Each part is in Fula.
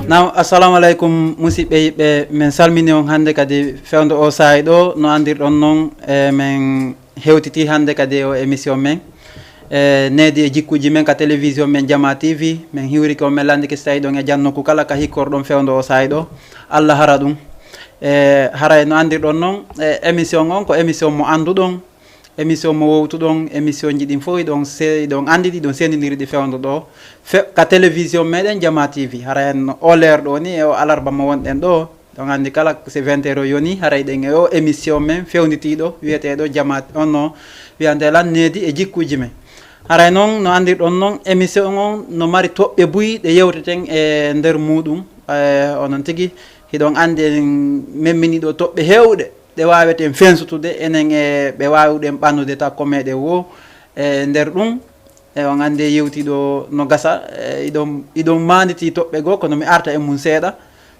Now assalamu alaikum musidɓe yiɓɓe min salmini on hande kadi fewdo o sahay ɗo no andirɗon noon min hewtiti hande kadi o émission men Needi e Djikkoudji men ka télévision men Diama TV min hiwri ko min landiki so tawi ɗon e jannoku kala ka hikkorɗon fewdo o sahay ɗo Allah hara ɗum haray no andirɗon noon émission on ko émission mo anduɗon émission mo wowtuɗon émission ji ɗin fof ɗon ɗon andi ɗi ɗon sendidiri ɗi fewdo ɗo ka télévision meɗen Diama TV hara en o leer ɗo ni e o alarba mo wonɗen ɗo ɗon andi kala c'est 20 heures yoni haray ɗen e o émission men fewnitiɗo wiyeteɗo Diama on no wiyantelan Needi e Djikkoudji men haray noon no andirɗon noon émission on no mari toɓɓe buy ɗe yewteten e nder muɗum onon tigui hiɗon andi en memminiɗo toɓɓe hewɗe ɗe waweten fensutude enen e ɓe wawɗen ɓannude takko meɗen wo e nder ɗum e on andi yewtiɗo no gasa iɗon manditi toɓɓe goo kono mi arta e mum seeɗa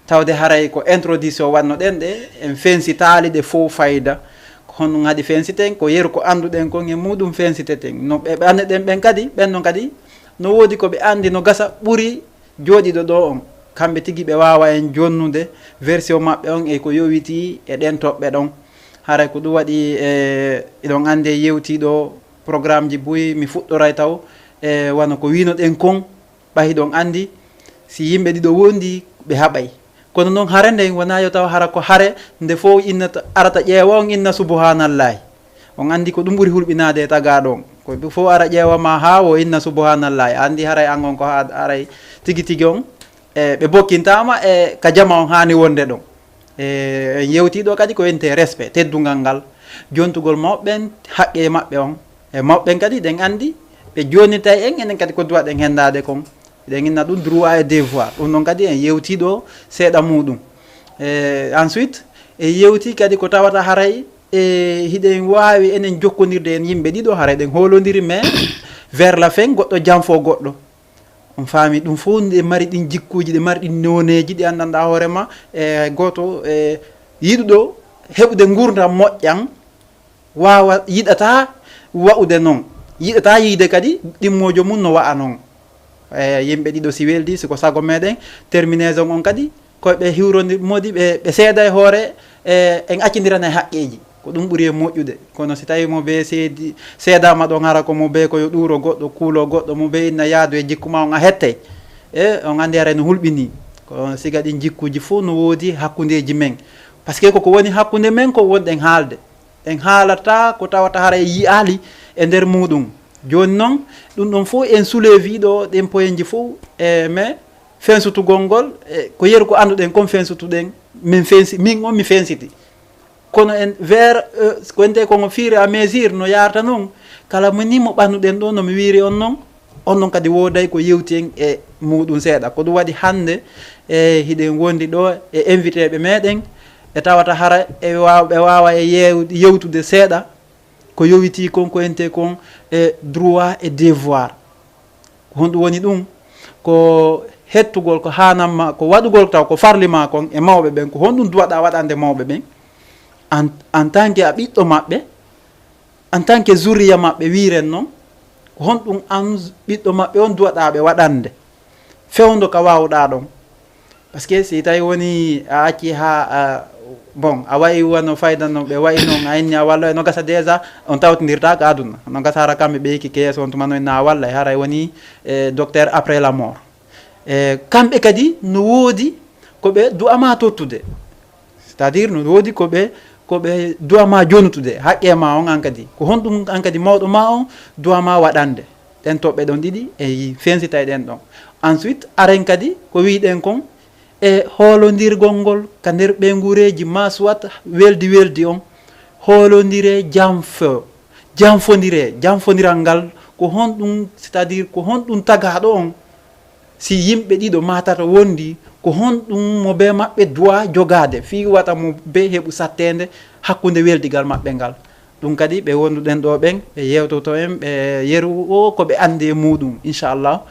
tawde haray ko introduction wanno ɗen ɗe en fensitali ɗe fo fayida hono haɗi fensiten ko yeru ko anduɗen kon e muɗum fensiteten no ɓe anduɗen ɓen kadi ɓennon kadi no woodi ko ɓe andi no gasa ɓuuri joɗiɗo ɗo on kamɓe tigui ɓe wawa en jonnude version mabɓe on e ko yowiti e ɗen toɓɓe ɗon haray ko ɗum waɗi eɗon ande yewtiɗo programme ji boyi mi fuɗɗoray taw e wano ko wino ɗen kon ɓayi ɗon andi si yimɓe ɗiɗo wondi ɓe haɓay kono noon hare nden wona yo taw hara ko hare nde fof innata arata ƴeewa on inna subhanallahi on andi ko ɗum ɓuuri hulɓinade e tagaɗon ko fof ara ƴeewama ha o inna subhanallahi andi haray an on ko aray tigui tigui on ɓe bokkintama e ka jama on hani wonde ɗon en yewtiɗo kadi ko wiyete respect teddugal ngal jontugol mawɓen haqqe mabɓe on e mawɓen kadi ɗen andi ɓe jonitay en enen kadi ko duwaɗen hendade kon eɗen inna ɗum droit et devoir ɗum noon kadi en yewtiɗo seeɗa muɗum ensuite e yewti kadi ko tawata haray hiɗen wawi enen jokkodirde en yimɓe ɗiɗo haray ɗen holodiri mais vers la fin goɗɗo janfo goɗɗo on faami ɗum fof ɗe mari ɗin jikkuji ɗe mari ɗin noneji ɗi andanɗa hoorema e goto yiɗuɗo heɓude gurdam moƴƴan wawa yiɗata wa'ude noon yiɗata yiide kadi ɗimmojo mum no wa'a noon yimɓe ɗiɗo si weldi siko sago meɗen terminaison on kadi koɓe hiwrodi modi ɓe seeda e hoore en accidirana e haqqeji ko ɗum ɓuuri e moƴƴude kono si tawi mo be seedama ɗon hara ko mo be koyo ɗuuro goɗɗo kuulo goɗɗo mo be inna yaadu e jikkuma on a hettay e on andi hara no hulɓini ko siga ɗin jikkuji fof no woodi hakkudeji men par ce que koko woni hakkude men ko wonɗen haalde en haalata ko tawata hara e yiyali e nder muɗum joni noon ɗum ɗon fof en soulevi ɗo ɗen poyenji fof mais fensutugol ngol ko yeru ko anduɗen comme fensutuɗen min on mi fensiti kono en vers ko wonte kono fur et à mesure no yarata noon kala moni mo ɓannuɗen ɗo nomi wiiri on noon kadi wooday ko yewti en e muɗum seeɗa ko ɗum waɗi hande e hiɗen wondi ɗo e invité ɓe meɗen e tawata hara ɓe wawa e yewtude seeɗa ko yowiti kon ko ente kon e droit et devoir ko honɗum woni ɗum ko hettugol ko hananma ko waɗugol taw ko farlima kon e mawɓe ɓen ko honɗum duwaɗa waɗande mawɓe ɓen en tant que a ɓiɗɗo maɓɓe en tant que zuriya maɓɓe wiren noon ko honɗum an ɓiɗɗo maɓɓe on duwaɗaɓe waɗande fewdo ka wawɗa ɗon par ce que si tawi woni a acci ha bon a wayi wano fayda no ɓe wayi noon a inni a walla no gasa déjà on tawtodirta ko aduna no gasa hara kamɓe ɓe yiki keeso on tumano inna a walla e haray woni docteur après la mort kamɓe kadi no woodi koɓe du'ama tottude c'est à dire no woodi koɓe du'ama jonutude haqqe ma on an kadi ko honɗum an kadi mawɗo ma on du'ama waɗande ɗen toɓɓe ɗon ɗiɗi e fensita e ɗen ɗon ensuite aren kadi ko wiɗen kon e hoolodirgol ngol ka nder ɓe guureji ma soit weldi on hoolodire janfodiral ngal ko honɗum c'est à dire ko honɗum tagaɗo on si yimɓe ɗiɗo matata wondi ko honɗum mo be maɓɓe duwa jogade fi wata mo be heɓu sattede hakkude weldigal maɓɓe ngal ɗum kadi ɓe wonduɗen ɗo ɓen ɓe yewtoto en ɓe yeru o koɓe andi e muɗum inchallah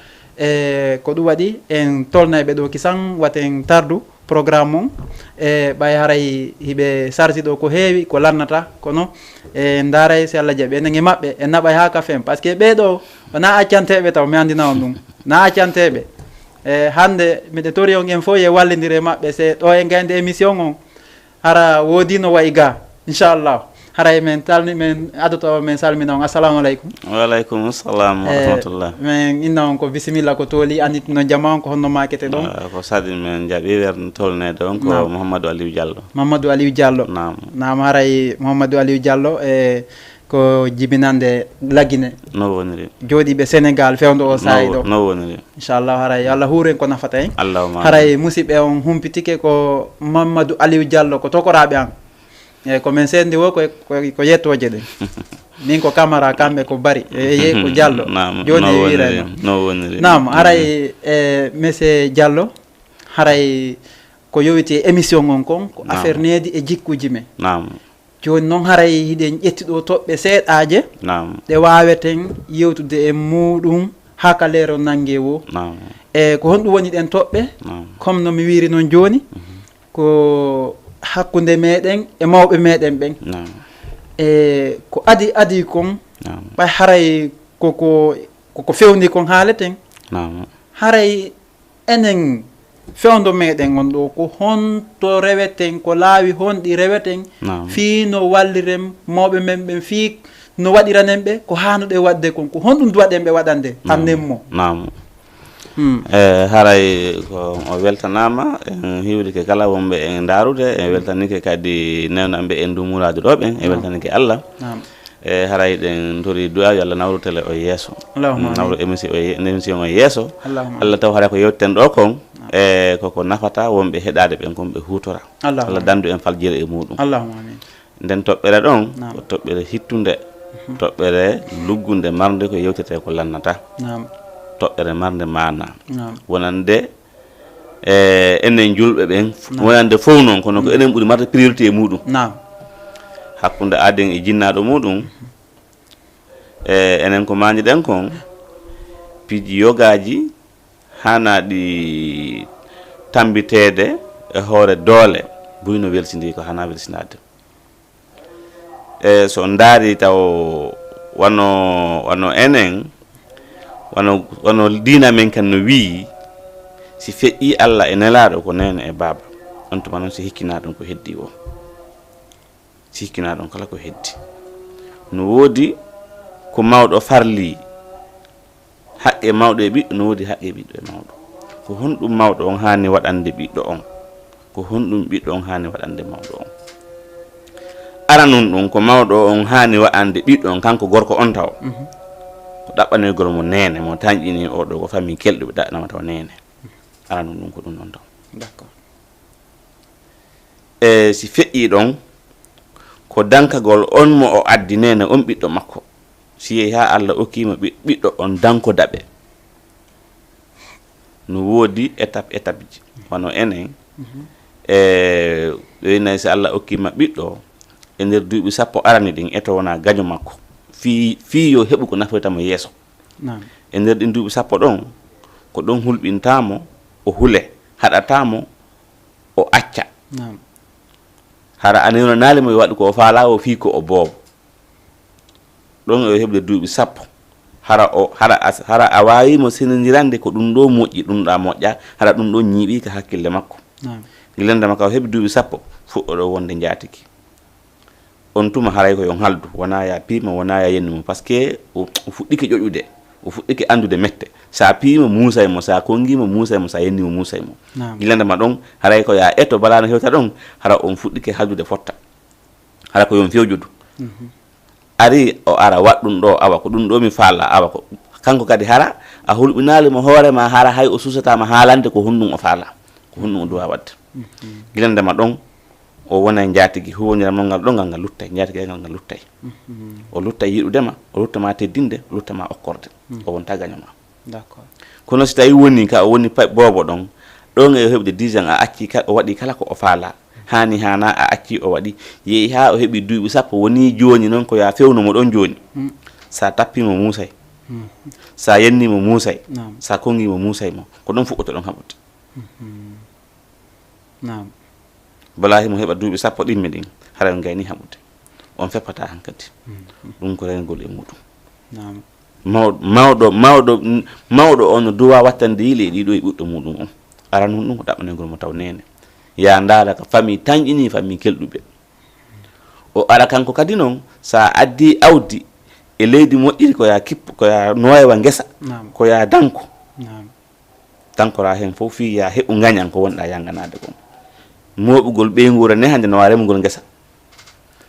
ko ɗum waɗi en tolnayɓe ɗo kisan waten tardu programme mum e ɓay haray hiɓe sarti ɗo ko heewi ko lannata kono e daaray si Allah jaaɓi enen e maɓɓe e naɓay ha ka fen par ce que ɓeeɗo wona accanteɓe taw mi andina on ɗum na accanteɓe e hande miɗe tori on en fof ye wallidire maɓɓe se ɗo e gayde émission on hara woodi no wayi ga inchallah haray men talni men adoto men salmina on assalamu aleykum waaleykum salam wa rahmatullah men inna on ko bisimilla ko tooli anditino jama on ko honno makete ɗon ko sadi men jaaɓi werde tolnede on ko Mouhamadou Aliou Diallo Mamadou Aliou Diallo nam haray Mouhamadou Aliou Diallo e ko jibinande laggine no woniri jooɗiɓe Sénégal fewdo o sayi ɗo no woniri inchallah haray Allah huuren ko nafata en allahuma haray musidɓe on humpitike ko Mamadou Aliou Diallo ko tokoraɓe an e ko men sendi wo ko yettoje ɗen min ko camara kamɓe ko bari ye ko Diallo joni wirema no woniri nam haray e monsieur Diallo haray ko yowiti émission on kon ko affaire Needi e Djikkoudji men nam joni noon haray hiɗen ƴettiɗo toɓɓe seeɗaje nam ɗe waweten yewtude e muɗum ha ka leero nangue wo nam e ko honɗum woni ɗen toɓɓe comme no mi wiri noon joni ko hakkude meɗen e mawɓe meɗen ɓen e ko adi kon ɓay haray koko fewndi kon haaleten haray enen fewndo meɗen on ɗo ko honto reweten ko laawi honɗi reweten fii no walliren mawɓe men ɓen fii no waɗiranen ɓe ko hanuɗe wadde kon ko honɗum duwaɗen ɓe waɗande annen mo haray ko o weltanama en hiwrike kala wonɓe en darude en weltanike kadi newnanɓe en dumuraade ɗo ɓen en weltanike Allah e haray ɗen tori du'a yo Allah nawru tele o yeeso nawru émission o yeeso Allah taw haray ko yewteten ɗo kon e koko nafata wonɓe heɗade ɓen kon ɓe hutora Allah dandu en faljire e muɗum nden toɓɓere ɗon ko toɓɓere hittunde toɓɓere luggunde marde ko yewtete ko lannata toɓɓere marde mana wonande enen julɓe ɓen wonande fof noon kono ko enen ɓuuri marde priorité e muɗum hakkude aden e jinnaɗo muɗum enen ko mañi ɗen kon piiji yogaji hanaɗi tambitede e hoore doole buyno welsidi ko hana welsinade so daari taw wano enen wano dina men kan no wi si feƴƴi Allah e nelaɗo ko nene e baba on tuma noon si hikkina ɗum ko heddi o si hikkina ɗum kala ko heddi no woodi ko mawɗo farli haqqe mawɗo e ɓiɗɗo no woodi haqqe ɓiɗɗo e mawɗo ko honɗum mawɗo on hani waɗande ɓiɗɗo on ko honɗum ɓiɗɗo on hani waɗande mawɗo on aranum ɗum ko mawɗo on hani waɗande ɓiɗɗo on kanko gorko on taw ko ɗaɓɓanoygol mo nene mo tañƴini oɗo ko famille kelɗo ɓe ɗaɓɓanama taw nene aranum ɗum ko ɗum ɗon taw d'accord e si feƴƴi ɗon ko dankagol on mo o addi nene on ɓiɗɗo makko si yehi ha Allah okkima ɓiɗɗo on danko daɓe no woodi étape ji wano enen e ɓeynayi si Allah okkima ɓiɗɗo e nder duuɓi sappo arani ɗin eto wona gaño makko fi yo heɓu ko nafoytamo yeeso e nder ɗin duuɓi sappo ɗon ko ɗon hulɓintamo o hule haɗatamo o acca hara aneno naalimo yo waɗi ko o faala o fi ko o boobo ɗon e heɓde duuɓi sappo hara a wawimo senodirande ko ɗum ɗo moƴƴi ɗum ɗa moƴƴa hara ɗum ɗo ñiiɓi ka hakkille makko gilenda makka o heɓi duuɓi sappo fuɗɗoɗo wonde jaatiki on tuma haray ko yon haldu wona ya piima wona ya yenni mo par ce que o fuɗɗike ƴoƴude o fuɗɗike andude mette sa piima muusay mo sa kongimo muusay mo sa yennimo muusay mo gilenda ma ɗon haray ko ya eto balano hewta ɗon hara on fuɗɗike haldude fotta hara ko yon fewjudu ari o ara waɗɗum ɗo awa ko ɗum ɗo mi faala awa ko kanko kadi hara a hulɓinalimo hoorema hara hay o susatama haalande ko honɗum o faala ko honɗum o duwa wadde gilendema ɗon o wona jaatigi huwoniram noon ngal ɗo ngal luttay jaatigi ngal luttay o luttay yiɗudema o luttama teddinde o luttama okkorde o wonta gañoma d'accord kono si tawi woni ka o woni boobo ɗon ɗon e heɓde 10 ans a acci o waɗi kala ko o faala hani hana a acci o waɗi yehi ha o heɓi duuɓi sappo woni joni noon ko ya fewnumo ɗon joni sa tappimo muusay sa yennimo muusay sa kongimo muusay mo ko ɗon fuɗɗoto ɗon haɓote Naam. bala himo heɓa duuɓi sappo ɗimmi ɗin hara on gayni haɓude on feppata hankadi ɗum ko rengol e muɗum. Naam. mawɗo on no duwa wattande yile ɗiɗo e ɓuɗɗo muɗum on aran hun ɗum ko ɗaɓɓanegol mo taw nene ya ndaara ka famille tañƴini famille kelɗuɓe o ara kanko kadi noon sa addi awdi e leydi moƴƴiri koya kippo koya noyewa ngesa koya danko dankora hen fof fi ya heɓu gañan ko wonɗa yanganade kon moɓugol ɓeygura ne hande no wa remugol ngesa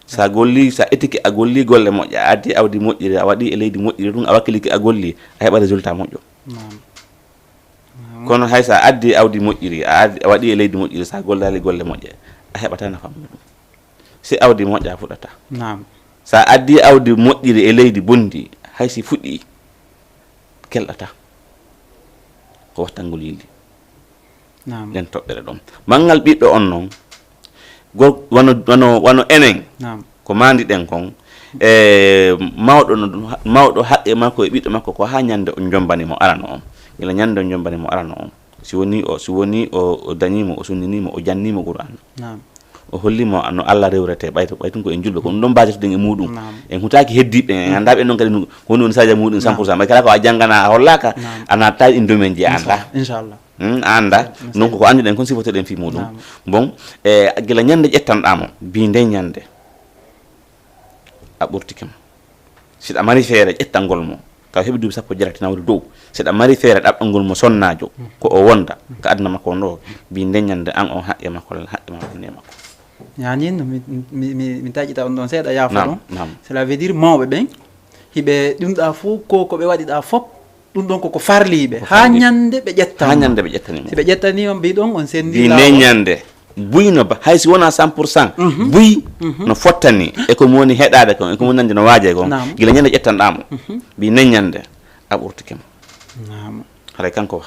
sa golli sa etiki a golli golle moƴƴe a addi awdi moƴƴiri a waɗi e leydi moƴƴiri ɗum a wakkiliki a golli a heɓa résultat moƴƴo kono hay sa addi awdi moƴƴiri a waɗi e leydi moƴƴiri sa gollali golle moƴƴe a heɓata nafam muɗum si awdi moƴƴa fuɗata sa addi awdi moƴƴiri e leydi bondi hay si fuɗɗi kelɗata ko wattangol yilli nden toɓɓere ɗon manngal ɓiɗɗo on noon wano enen ko mandi ɗen kon e mawɗo haqqe makko e ɓiɗɗo makko ko ha ñande o jombanimo arano on ila ñande o jombanimo arano on si woni o dañimo o sunninimo o jannimo Qur'an o hollimo no Allah rewrete ɓaytun ko en julɓe ko ɗum ɗon mbajetoɗen e muɗum en hutaki heddiɓe en andaɓe ɗon kadi ko woni woni sadia muɗum 100% ɓay kala ko a janggana a hollaka a natta in domaine ji a anda inchallah a anda donc ko anduɗen kon sifotoɗen fi muɗum bon e gila ñande ƴettanɗamo bi nde ñande a ɓurtikemo siɗa mari feere ƴettangol mo taw heɓi duuɓi sappo jaratinawde dow seɗa mari feere ɗaɓɓangol mo sonnajo ko o wonda ko aduna makko on ɗo bi nde ñande an on haqqe makko ne makko ñanin mi taƴita on ɗon seeɗa yaafo ɗon cela veut dire mawɓe ɓen hiɓe ɗumɗa fof koɓe waɗiɗa fop ɗum ɗon koko farliɓe ha ñande ɓe ƴettanimo si ɓe ƴettanima mbi ɗon on sendi ne ñande buy no haysi wona 100% buy no fottani e ko woni heɗade kon e ko woni nande no waaje kon gila ñande ƴettanɗamo mbi ne ñande a ɓurtikemo haray kanko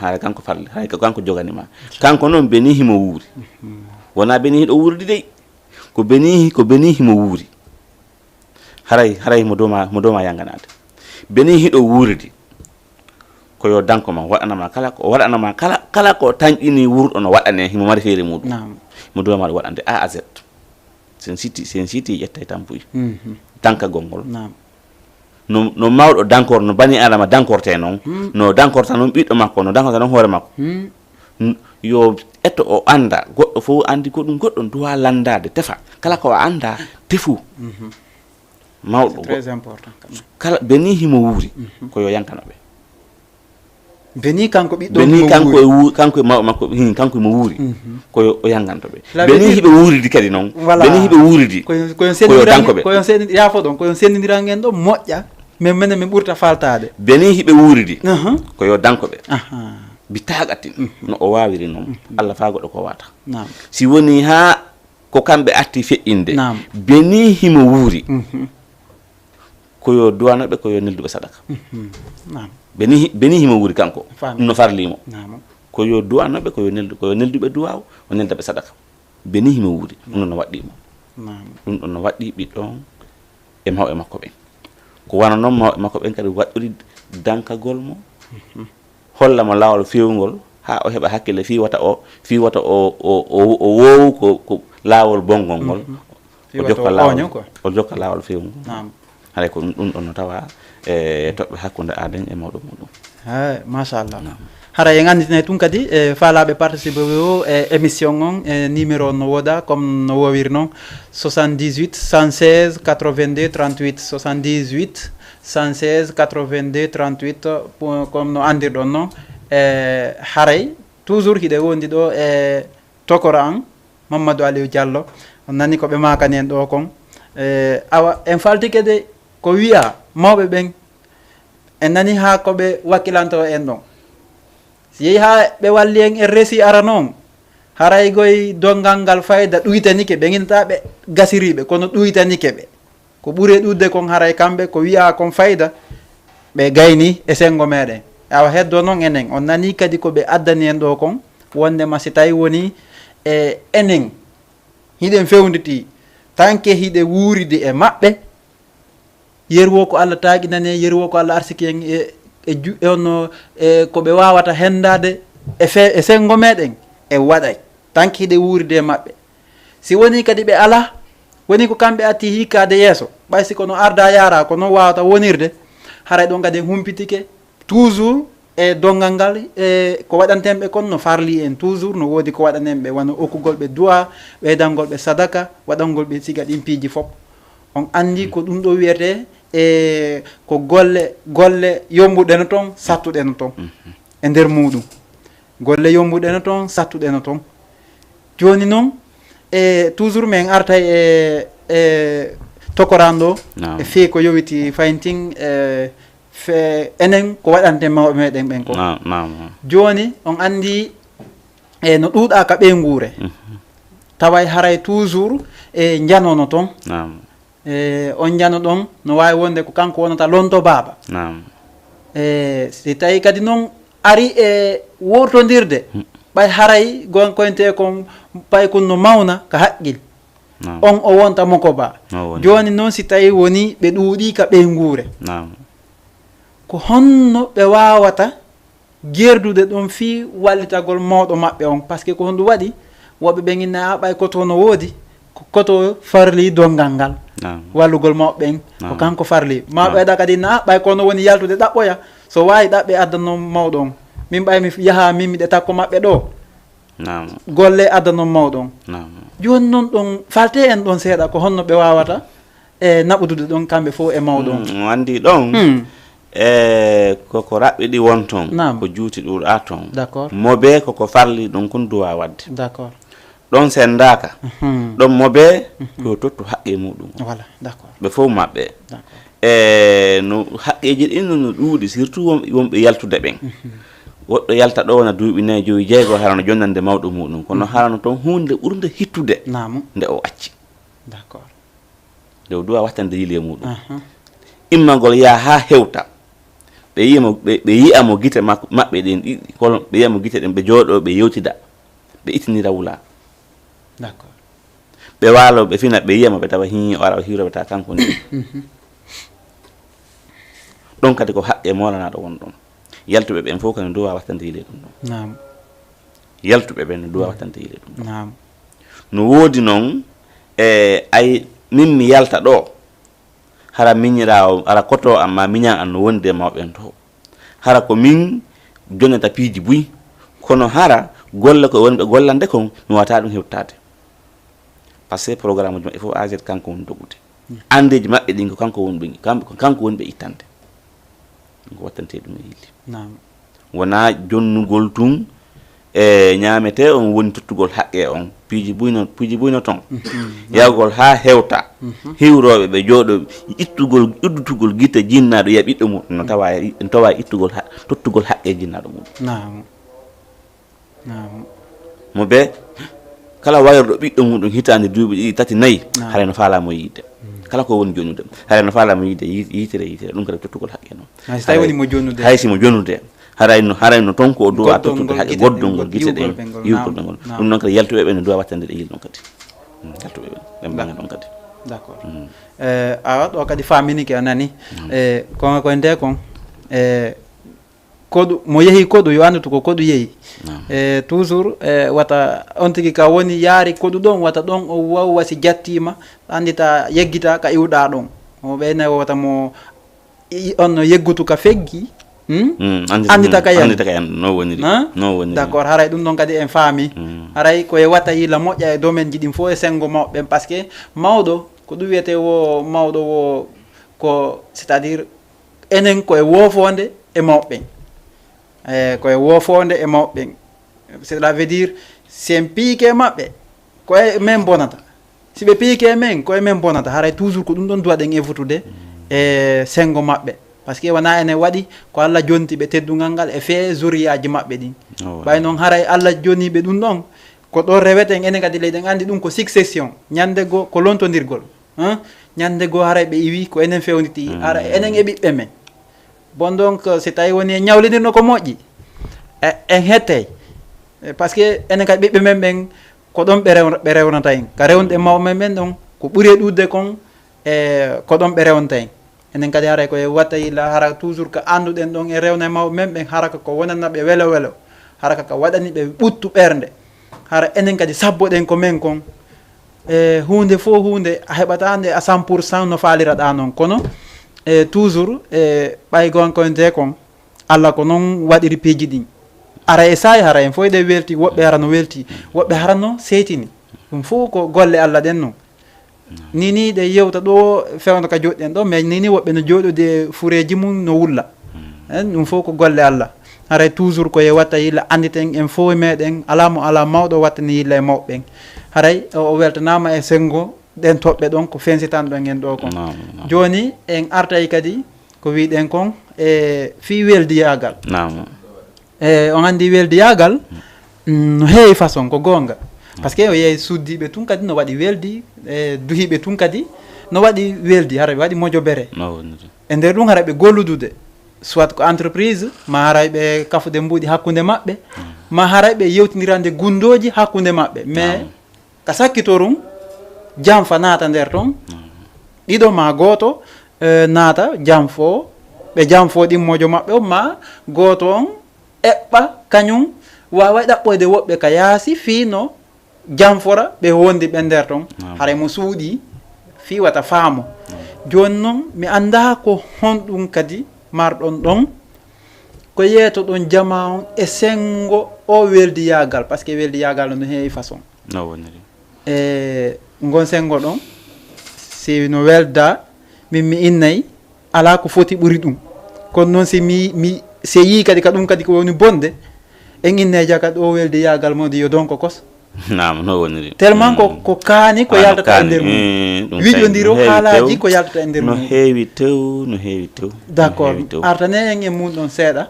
farli haray kanko joganima kanko noon beni himo wuuri wona beni hiɗo wuurdi dey ko beni himo wuuri haray mo doma yanganade beni hiɗo wuurdi ko yo danko ma waɗanama kala ko tañƴini wurɗo no waɗane himo mari feere muɗum mo doma ɗo waɗande A à Z sen siti ƴettay tan buy danka gongol no mawɗo dankor no bani adama dankorte noon no dankorta noon ɓiɗɗo makko no dankorta noon hoore makko yo etto o anda goɗɗo fof andi ko ɗum goɗɗo duwa landade tefa kala ko anda tefu mawɗo kala beni himo wuuri ko yo yankanoɓe beni kanko ɓiɗɗo kanko e mawɓe makko kanko mo wuuri koyo o yangantoɓe beni hiɓe wuuridi kadi noon beni hiɓe wuuridi koyo dankoɓe yaafo ɗon koyon sendodiran en ɗo moƴƴa min minen min ɓurta faltade beni hiɓe wuuridi koyo dankoɓe bitagatin no o wawiri noon Allah fa goɗɗo ko wata si woni ha ko kamɓe arti feƴƴinde beni himo wuuri koyo duwanoɓe koyo nelduɓe sadaka beni himo wuuri kanko no farlimo koyo duwanoɓe koyo nelduɓe duwaw o neldaɓe sadaka beni himo wuuri ɗum ɗon no waɗɗimo ɗum ɗon no waɗɗi ɓiɗɗon e mawɓe makko ɓen ko wana noon mawɓe makko ɓen kadi waɗɗori dankagol mo hollamo lawol fewgol ha o heɓa hakkille fi wata o wowu ko lawol bongol ngol o jokka lawol fewgol haray ko ɗum ɗon no tawa e toɓɓe hakkude aden e mawɗo muɗum machallah hara en anditine tun kadi e faalaɓe participe o e émission on e numéro no woda comme no wowiri noon 78 116 82 38 78 116 82 38 comme no andirɗon noon e haray toujours hiɗe wondi ɗo e tokora an Mamadou Aliou Diallo on nani koɓe makani en ɗo kon awa en faltike de ko wiya mawɓe ɓen en nani ha koɓe wakkilanto en ɗon si yeehi ha ɓe walli en e réci ara noon haray goye dongal ngal fayida ɗuytanike ɓe guinata ɓe gasiriɓe kono ɗuytanike ɓe ko ɓuuri ɗudde kon haray kamɓe ko wiya kon fayida ɓe gayni e sengo meɗen awa heddo noon enen on nani kadi koɓe addani en ɗo kon wondema si tawi woni e enen hiɗen fewnditi tanke hiɗe wuuridi e maɓɓe yerwo ko Allah taaqinane yerwo ko Allah arsiki en e onno koɓe wawata hendade e sengo meɗen e waɗay tankiɗe wuurde maɓɓe si woni kadi ɓe ala woni ko kamɓe atti hikkade yeeso ɓay si kono arda yara ko non wawata wonirde haray ɗon kadi humpitike toujours e dongal ngal e ko waɗantenɓe kon no farli en toujours no woodi ko waɗanenɓe wano okkugol ɓe duwa ɓeydangol ɓe sadaka waɗangol ɓe siga ɗin piiji fof on andi ko ɗum ɗo wiyete e ko golle yombuɗe no toon sattuɗe no toon e nder muɗum golle yombuɗe no toon sattuɗe no toon joni noon e toujours min arta e tokoranɗo e fii ko yowiti fayntin fe enen ko waɗante mawɓe meɗen ɓen ko joni on andi e no ɗuuɗa ka ɓe nguure taway haray toujours e janono toon e on jano ɗon no wawi wonde ko kanko wonata lonto baaba e si tawi kadi noon ari e wortodirde ɓay haray gon koyente kon ɓay kon no mawna ka haqqil on o wonta moko ba joni noon si tawi woni ɓe ɗuuɗi ka ɓe nguure ko honno ɓe wawata gerdude ɗon fi wallitagol mawɗo maɓɓe on par ce que ko honɗum waɗi woɓɓe ɓe ginna ɓay koto no woodi koto farli dongal ngal wallugol mawɓen ko kanko farli mawɓeɗa kadi na ɓay kono woni yaltude ɗaɓɓoya so wawi ɗaɓɓe addano mawɗo on min ɓay mi yaha min miɗe takko maɓɓe ɗo golle addano mawɗo on joni noon ɗon falte en ɗon seeɗa ko honno ɓe wawata e naɓudude ɗon kamɓe fof e mawɗo on andi ɗon e koko raɓɓiɗi won toon ko juuti ɗuɗa toon mobe koko farli ɗum kon duwa wadde d'accord ɗon sendaka ɗon mobe ko tottu haqqe muɗum voilà d'accord ɓe fof maɓɓe e no haqqeji ɗin no ɗuuɗi surtout wonɓe yaltude ɓen woɗɗo yalta ɗo wona duuɓi nayi joyi jeego harano jonnande mawɗo muɗum kono harano toon hunde ɓurde hittude nde o acci d'accord nde o duwa wattande yile muɗum immagol yaa ha hewta ɓe yiyamo gite maɓɓe ɗen ɗiɗi kono ɓe yiyamo gite ɗen ɓe jooɗo ɓe yewtida ɓe itinira wula d'accord ɓe waalo ɓe fina ɓe yiyama ɓe tawa hi o ara o hiroɓe tawa kanko ni ɗon kadi ko haqqe molanaɗo won ɗon yaltuɓe ɓen fof kadi duwa wattande yile ɗum ɗon yaltuɓe ɓen no duwa wattande yile ɗum ɗon no woodi noon e ay min mi yalta ɗo hara miñirawo ara koto am ma miñan an no wondi e mawɓen to hara ko min jonnata piiji buy kono hara golle ko wonɓe gollande kon mi wata ɗum hewtade par ce que programme uji maɓɓe fof AZ kanko woni dogude andeji maɓɓe ɗin ko kanko woni kanko woni ɓe ittande ko wattante ɗum e yilli wona jonnugol tun e ñamete on woni tottugol haqqe on piiji buyno toon yawgol ha hewta hiwroɓe ɓe jooɗo ittugol guite jinnaɗo yiya ɓiɗɗo muɗum no tawa tottugol haqqe jinnaɗo muɗum mo ɓe kala wayorɗo ɓiɗɗo muɗum hitande duuɓi ɗiɗi tati nayyi haray no faalamo yiide kala ko woni jonude haray no faalamo yiide yitere ɗum kadi tottugol haqqe noon hay simo jonude haray no toon ko o duwa tottude haqqe goddolngol guite ɗen yiwgol ngol ɗum noon kadi yaltuɓe ɓe no duwa wattande ɗe yil ɗon kadi yaltuɓe ɓe ɓen ɓanga ɗon kadi d'accord awa ɗo kadi faminike a nani e konga koye nde kon e koɗu mo yeehi koɗu yo andu ko koɗu yeehi e toujours wata on tigui ka woni yaari koɗu ɗon wata ɗon o wawwasi jattima andita yeggita ka iwɗa ɗon o ɓeyne wata mo on no yeggutu ka feggi andita ka yan no woniri d'accord haray ɗum ɗon kadi en faami haray koye watta yilla moƴƴa e domaine ji ɗin fof e sengo mawɓe par ce que mawɗo ko ɗum wiyete wo mawɗo wo ko c'est à dire enen koye woofode e mawɓen koye woofode e mawɓen cela veut dire sen piike maɓɓe koye men bonata si ɓe piike men koye men bonata haray toujours ko ɗum ɗon duwaɗen évutude e sengo maɓɓe par ce que wona ene waɗi ko Allah jonti ɓe teddugal ngal e fee zuriyaji maɓɓe ɗin ɓay noon haray Allah joniɓe ɗum ɗon ko ɗo reweten enen kadi leyɗen andi ɗum ko succession ñande goo ko lontodirgol ñande goo haray ɓe iwi ko enen fewniti ara enen e ɓiɓɓe men bon donc si tawi woni e ñawlidirno ko moƴƴi en hettey par ce que enen kadi ɓiɓɓe men ɓen ko ɗon ɓe rewnata en ka rewnɗe mawɓe men ɗon ko ɓuuri e ɗudde kon e ko ɗon ɓe rewnta en enen kadi haray koye watta yilla hara toujours ko anduɗen ɗon e rewna mawɓe men ɓen haraka ko wonana ɓe welo welo haraka ko waɗani ɓe ɓuttu ɓernde hara enen kadi sabboɗen ko men kon hunde fo hunde a heɓata nde a 100% no faliraɗa noon kono toujours ɓay gonkoyte kon Allah ko noon waɗiri piiji ɗin ara e sayi hara en fof ɗe welti woɓɓe hara no welti woɓɓe hara no seytini ɗum fof ko golle Allah ɗen noon nini ɗe yewta ɗo fewno ka joɗɗen ɗo mais nini woɓɓe no jooɗude fureji mum no wulla ɗum fof ko golle Allah haray toujours koye watta yilla anditen en fof meɗen ala mo ala mawɗo wattani yilla e mawɓeɓen haray o weltanama e sengo ɗen toɓɓe ɗon ko fensitanɗon en ɗo kon joni en artay kadi ko wiɗen kon e fi weldiyagal on andi weldiyagal no heewi façon ko gonga par ce que o yeehi suddiɓe tun kadi no waɗi weldi e duhiɓe tun kadi no waɗi weldi hara ɓe waɗi mojobere e nder ɗum hara ɓe golludude soit ko entreprise ma haray ɓe kafude mbuuɗi hakkude maɓɓe ma haray ɓe yewtidirande gundoji hakkude maɓɓe mais ka sakkitorum jam fa naata nder toon ɗiɗo ma gooto naata jam fo ɓe jam fo ɗimmojo maɓɓe o ma gooto on eɓɓa kañum wawa ɗaɓɓoyde woɓɓe ka yaasi fiino jam fora ɓe wondi ɓe nder toon haray mo suuɗi fi wata faamo joni noon mi anda ko honɗum kadi marɗon ɗon ko yeeto ɗon jama on e sengo o weldiyagal par ce que weldiyagal no heewi façon e ngon sengo ɗon si no welda min mi innayi ala ko foti ɓuri ɗum kono noon si mi se yi kadi ka ɗum kadi ko woni bonde en inneja kadi o weldiyagal modi yo donko kos tellement ko kaani ko yaltata e nder mum wiƴodiro haalaji ko yaltata e nder mum no heewi tew d' accord artane en e mum ɗon seeɗa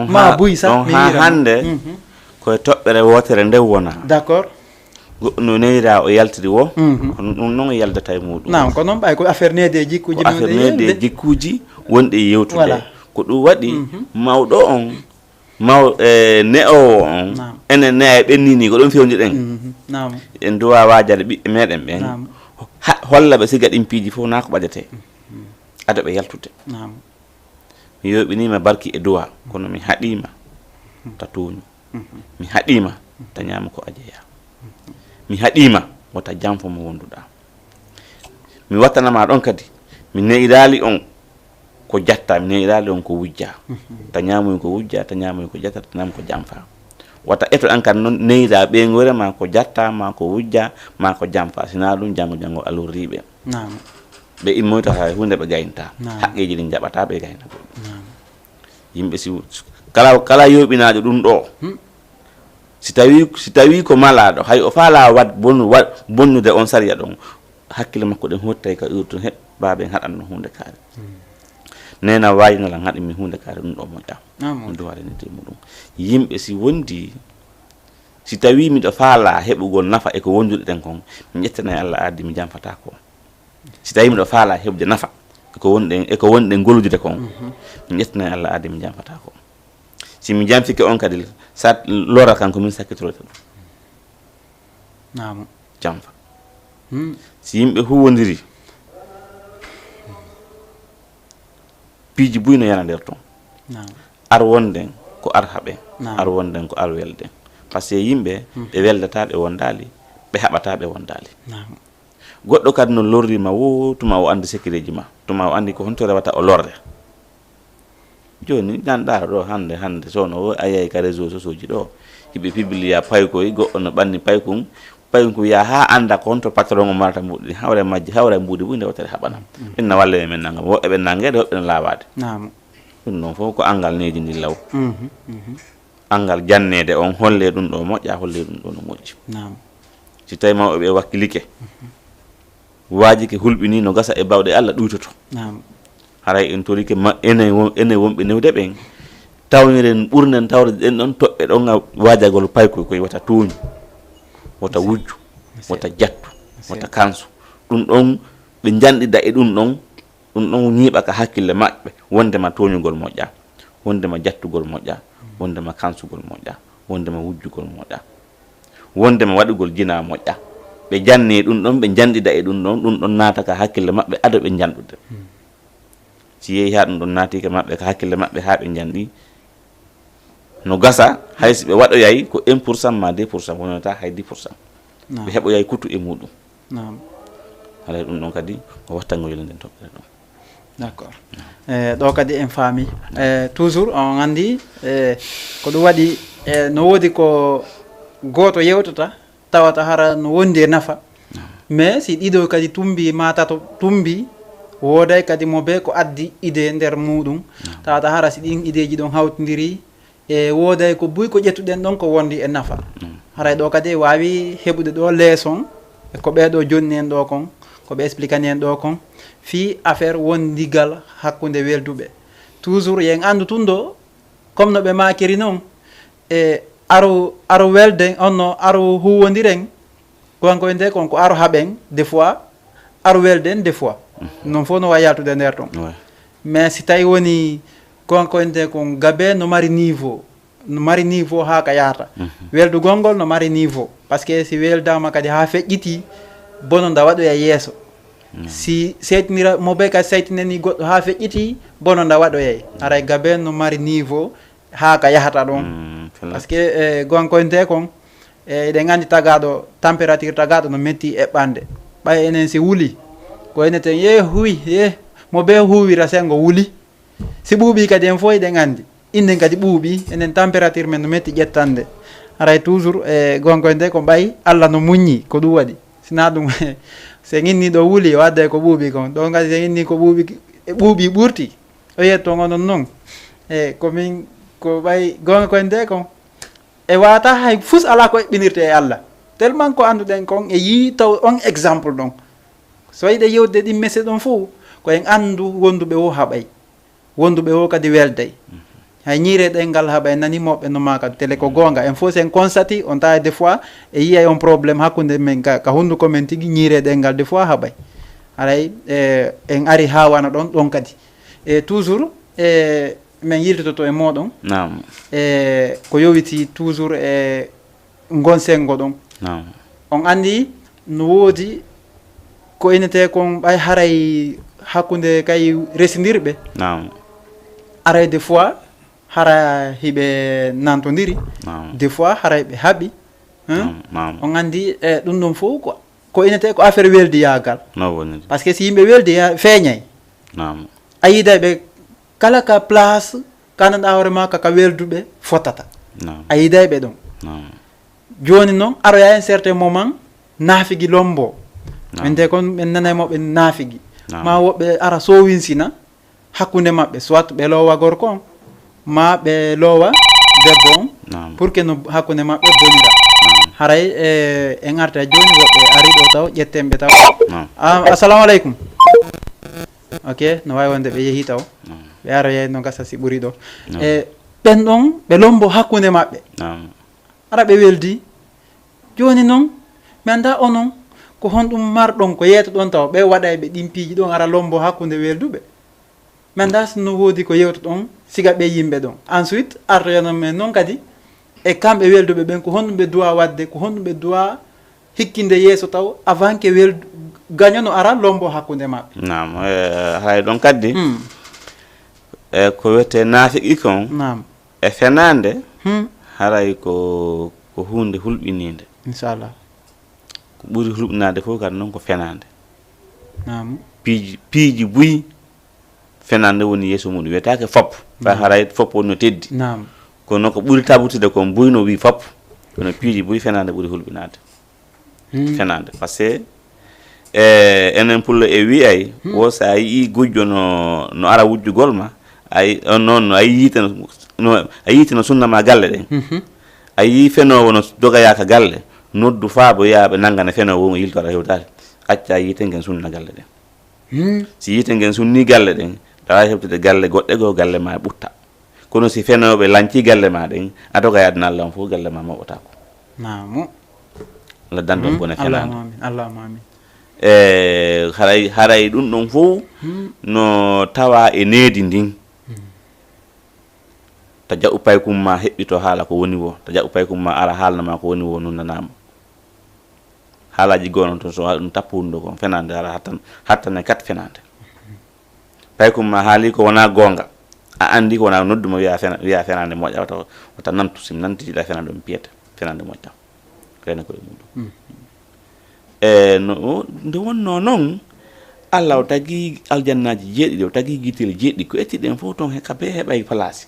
ma buy sa ha hande koye toɓɓere wotere nde wona d' accord no neyra o yaltiri wo kono ɗum noon yaldata e muɗum nam ko noon ɓay ko affaire needi e jikkuji affaire needi e jikkuji wonɗe yewtude ko ɗum waɗi mawɗo on maw ne'owo on enen ne ay ɓennini ko ɗon fewniɗen en duwa wajade ɓiɓɓe meɗen ɓen holla ɓe siga ɗin piiji fof na ko ɓaɗete ado ɓe yaltude mi yoɓinima barki e duwa kono mi haɗima ta tuuñu mi haɗima ta ñama ko ajeeya mi haɗima wata jam fo mo wonduɗa mi wattanama ɗon kadi mi neyrali on ko jatta mi neyrali on ko wujja ta ñamoy ko wujja ta ñamoy ko jatta ta ñam ko jamfa wata eto an kan noon neyra ɓe ngore ma ko jatta ma ko wujja ma ko jamfa sina ɗum jango alorriɓe ɓe immoytata hunde ɓe gaynta haqqeji ɗi jaɓata ɓe gayna yimɓe si kala yoɓinaɗo ɗum ɗo si tawi ko malaɗo hay o faala wat bonnude on sariya ɗon hakkille makko ɗen hottay ka urtun heɓɓaɓe haɗanno hunde kaari nena wayinolan haɗimi hunde kaari ɗum ɗo moƴƴa ɗum duwade nete muɗum yimɓe si wondi si tawi miɗo faala heɓugol nafa eko wonduɗe ɗen kon mi ƴettanayi Allah addi mi jamfata ko si tawi miɗo faala heɓde nafa eko wonɗen golludude kon mi ƴettanayi Allah addi mi jamfata ko si mi jamfike on kadi sa lora kanko min sakkitorote ɗum jamfa si yimɓe huwodiri piiji buyno yana nder toon ar wonden ko ar haɓe ar wonden ko ar welden par ce que yimɓe ɓe weldata ɓe wondali ɓe haɓata ɓe wondali goɗɗo kadi no lorrima wo tuma o andi sécuréji ma tuma o andi ko honto rewata o lorde joni nanɗa ɗo hande sono a yeyi ka réseau sociaux ji ɗo hiɓe publia paykoye goɗɗo no ɓanni paykum wiya ha anda ko honto patron o marata mbuɗi hawre majji hawre mbuɗi ɓuyde watere haɓanam inna walle men nangam woɓɓe ɓe nangede woɓɓe no lawade ɗum noon fof ko angal needi ndi law angal jannede on holle ɗum ɗo moƴƴa holle ɗum ɗo no moƴƴi si tawi mawɓe ɓe wakkilike waji ke hulɓini no gasa e bawɗe Allah ɗuytoto haray en torike ene wonɓe newde ɓen tawniren ɓurnen tawde ɗen ɗon toɓɓe ɗon wajagol paykoy koye wata tuuñu wata wujju wata jattu wata kansu ɗum ɗon ɓe janɗida e ɗum ɗon ñiiɓa ka hakkille maɓɓe wondema toñugol moƴƴa wondema jattugol moƴƴa wondema kansugol moƴƴa wondema wujjugol moƴƴa wondema waɗugol jina moƴƴa ɓe janne ɗum ɗon ɓe janɗida e ɗum ɗon naata ka hakkille maɓɓe ado ɓe janɗude si yeehi ha ɗum ɗon naatike maɓɓe ka hakkille maɓɓe ha ɓe janɗi no gasa haysi ɓe waɗoyay ko 1% ma 2% wonata hay 10% ɓe heɓoyay kutu e muɗum alay ɗum ɗon kadi ko wattangol nden toɓɓere ɗon d'accord ɗo kadi en faami toujours on andi ko ɗum waɗi no woodi ko gooto yewtata tawata hara no wondi e nafa mais si ɗiɗo kadi tumbi ma tato tumbi wooday kadi mo be ko addi idée nder muɗum tawata hara si ɗin idée ji ɗon hawtidiri e wooday ko buy ko ƴettuɗen ɗon ko wondi e nafa haray ɗo kadi wawi heɓude ɗo leçon ko ɓeɗo jonni en ɗo kon ko ɓe expliquani en ɗo kon fi affaire wondigal hakkude welduɓe toujours yen andu tun ɗo comme no ɓe makiri noon e aro welden onno aro huwodiren gonko nde kon ko aro haɓen des fois aro welden des fois non fof no wawi yaltude nder ton mais si tawi woni gonko nde kon gabe no mari niveau ha ka yahata weldugol ngol no mari niveau par ce que si weldama kadi ha feƴƴiti bono nda waɗoya yeeso si seytinira mo be kadi saytinani goɗɗo ha feƴƴiti bono nda waɗoyay aray gabe no mari niveau ha ka yahata ɗon par ce que gonko nde kon eɗen andi tagaɗo température tagaɗo no metti eɓɓande ɓay enen si wuuli ko eneten huwi mo be huwira sengo wuuli si ɓuuɓi kadi en fof eɗen andi innen kadi ɓuuɓi enen température men no metti ƴettande haray toujours gonko nde ko ɓay Allah no muññi ko ɗum waɗi sina ɗum se inni ɗo wuuli wadde ko ɓuuɓi kon ɗon kadi se inni ko ɓuuɓi ɓurti o yetto onon noon komin ko ɓay gonko nde kon e wata hay fus ala ko eɓɓinirte e Allah tellement ko anduɗen kon e yii taw on exemple ɗon so yiɗe yewde ɗin message ɗon fof ko en andu wonduɓe o haɓay wonduɓe o kadi welday hay ñiire ɗengal haɓa en nanimoɓe no ma kadi télé ko gonga en fof sen constati on tawa des fois e yiyay on probléme hakkude men ka hunduko men tigui ñiire ɗengal des fois haɓay aray en ari ha wana ɗon kadi e toujours min yiltoto e moɗon ko yowiti toujours e gonsengo ɗon on andi no woodi ko inete kon ɓay haray hakkude kay residirɓe aray des fois hara hiɓe nantodiri des fois haray ɓe haaɓi on andi ɗum ɗon fof ko inete ko affaire weldiyagal par ce que si yimɓe weldiya feeñay a yiiday ɓe kala ka place kananɗa hoore ma kaka welduɓe fotata a yiiday ɓe ɗon joni noon aroya un certain moment naafigui lombo min de kon min nanay moɓe naafigui ma woɓɓe ara sowinsina hakkude mabɓe soit ɓe loowa gorko on ma ɓe loowa debbo on pour que no hakkude mabɓe bonira haray en arta joni woɓɓe ari ɗo taw ƴettemɓe taw assalamu aleykum ok no wawi wonde ɓe yeehi taw ɓe aroyay no gasa si ɓuuri ɗo e ɓen ɗon ɓe lombo hakkude mabɓe ara ɓe weldi joni noon mi anda onon ko honɗum marɗon ko yeeto ɗon taw ɓe waɗay ɓe ɗin piiji ɗon ara lombo hakkude welduɓe mi anda no woodi ko yewto ɗon siga ɓe yimɓe ɗon ensuite artoyanon men noon kadi e kamɓe welduɓe ɓen ko honɗum ɓe duwa wadde ko honɗum ɓe duwa hikkinde yeeso taw avant que weldu gañono ara lombo hakkude maɓɓe nam hay ɗon kaddi ko wiyete naafiqi kon e fenande haray ko hunde hulɓininde inchallah ko ɓuri hulɓinade fof kadi noon ko fenande piiji buyi fenande woni yeeso muɗum wiyetake foppo fa haray foppo woni no teddi kono noon ko ɓuri tabutude kon buyi no wi foppo kono piiji buyi fenande ɓuri hulɓinade fenande par ce que enen pullo e wiyay wo sa yii gujjo no ara wujjugol ma ay on noon a yiite no sunnama galle ɗen a yii fenowo no dogayaka galle noddu faabo yaaɓe nanggana fenowo mo yiltora hewtade acca yiite ngen sunna galle ɗen si yiite ngen sunni galle ɗen tawa heɓtude galle goɗɗe goo galle ma ɓutta kono si fenoɓe lanci galle ma ɗen a doga yadna allah on fof galle ma moɓotako allah danɗon bone fenade allahuma amin haray ɗum ɗon fof no tawa e needi ndin ta jaɓɓu paykum ma heɓɓito haala ko woni wo ta jaɓɓu paykum ma ara haalnama ko woni wo nundanama haalaji gonon toon so ɗum tappundo kon fenande ara hattane kat fenande paykum ma haali ko wona gonga a andi ko na nodduma wiya fenande moƴƴa wata namtu sim nanti la fenande dum piyata fenande moƴƴa rena ko mudum no nde wonno non Allah o tagi aljannaji jeeɗiɗi o tagi guitel jeeɗiɗi ko ettiɗen fof ton hekka be heɓay place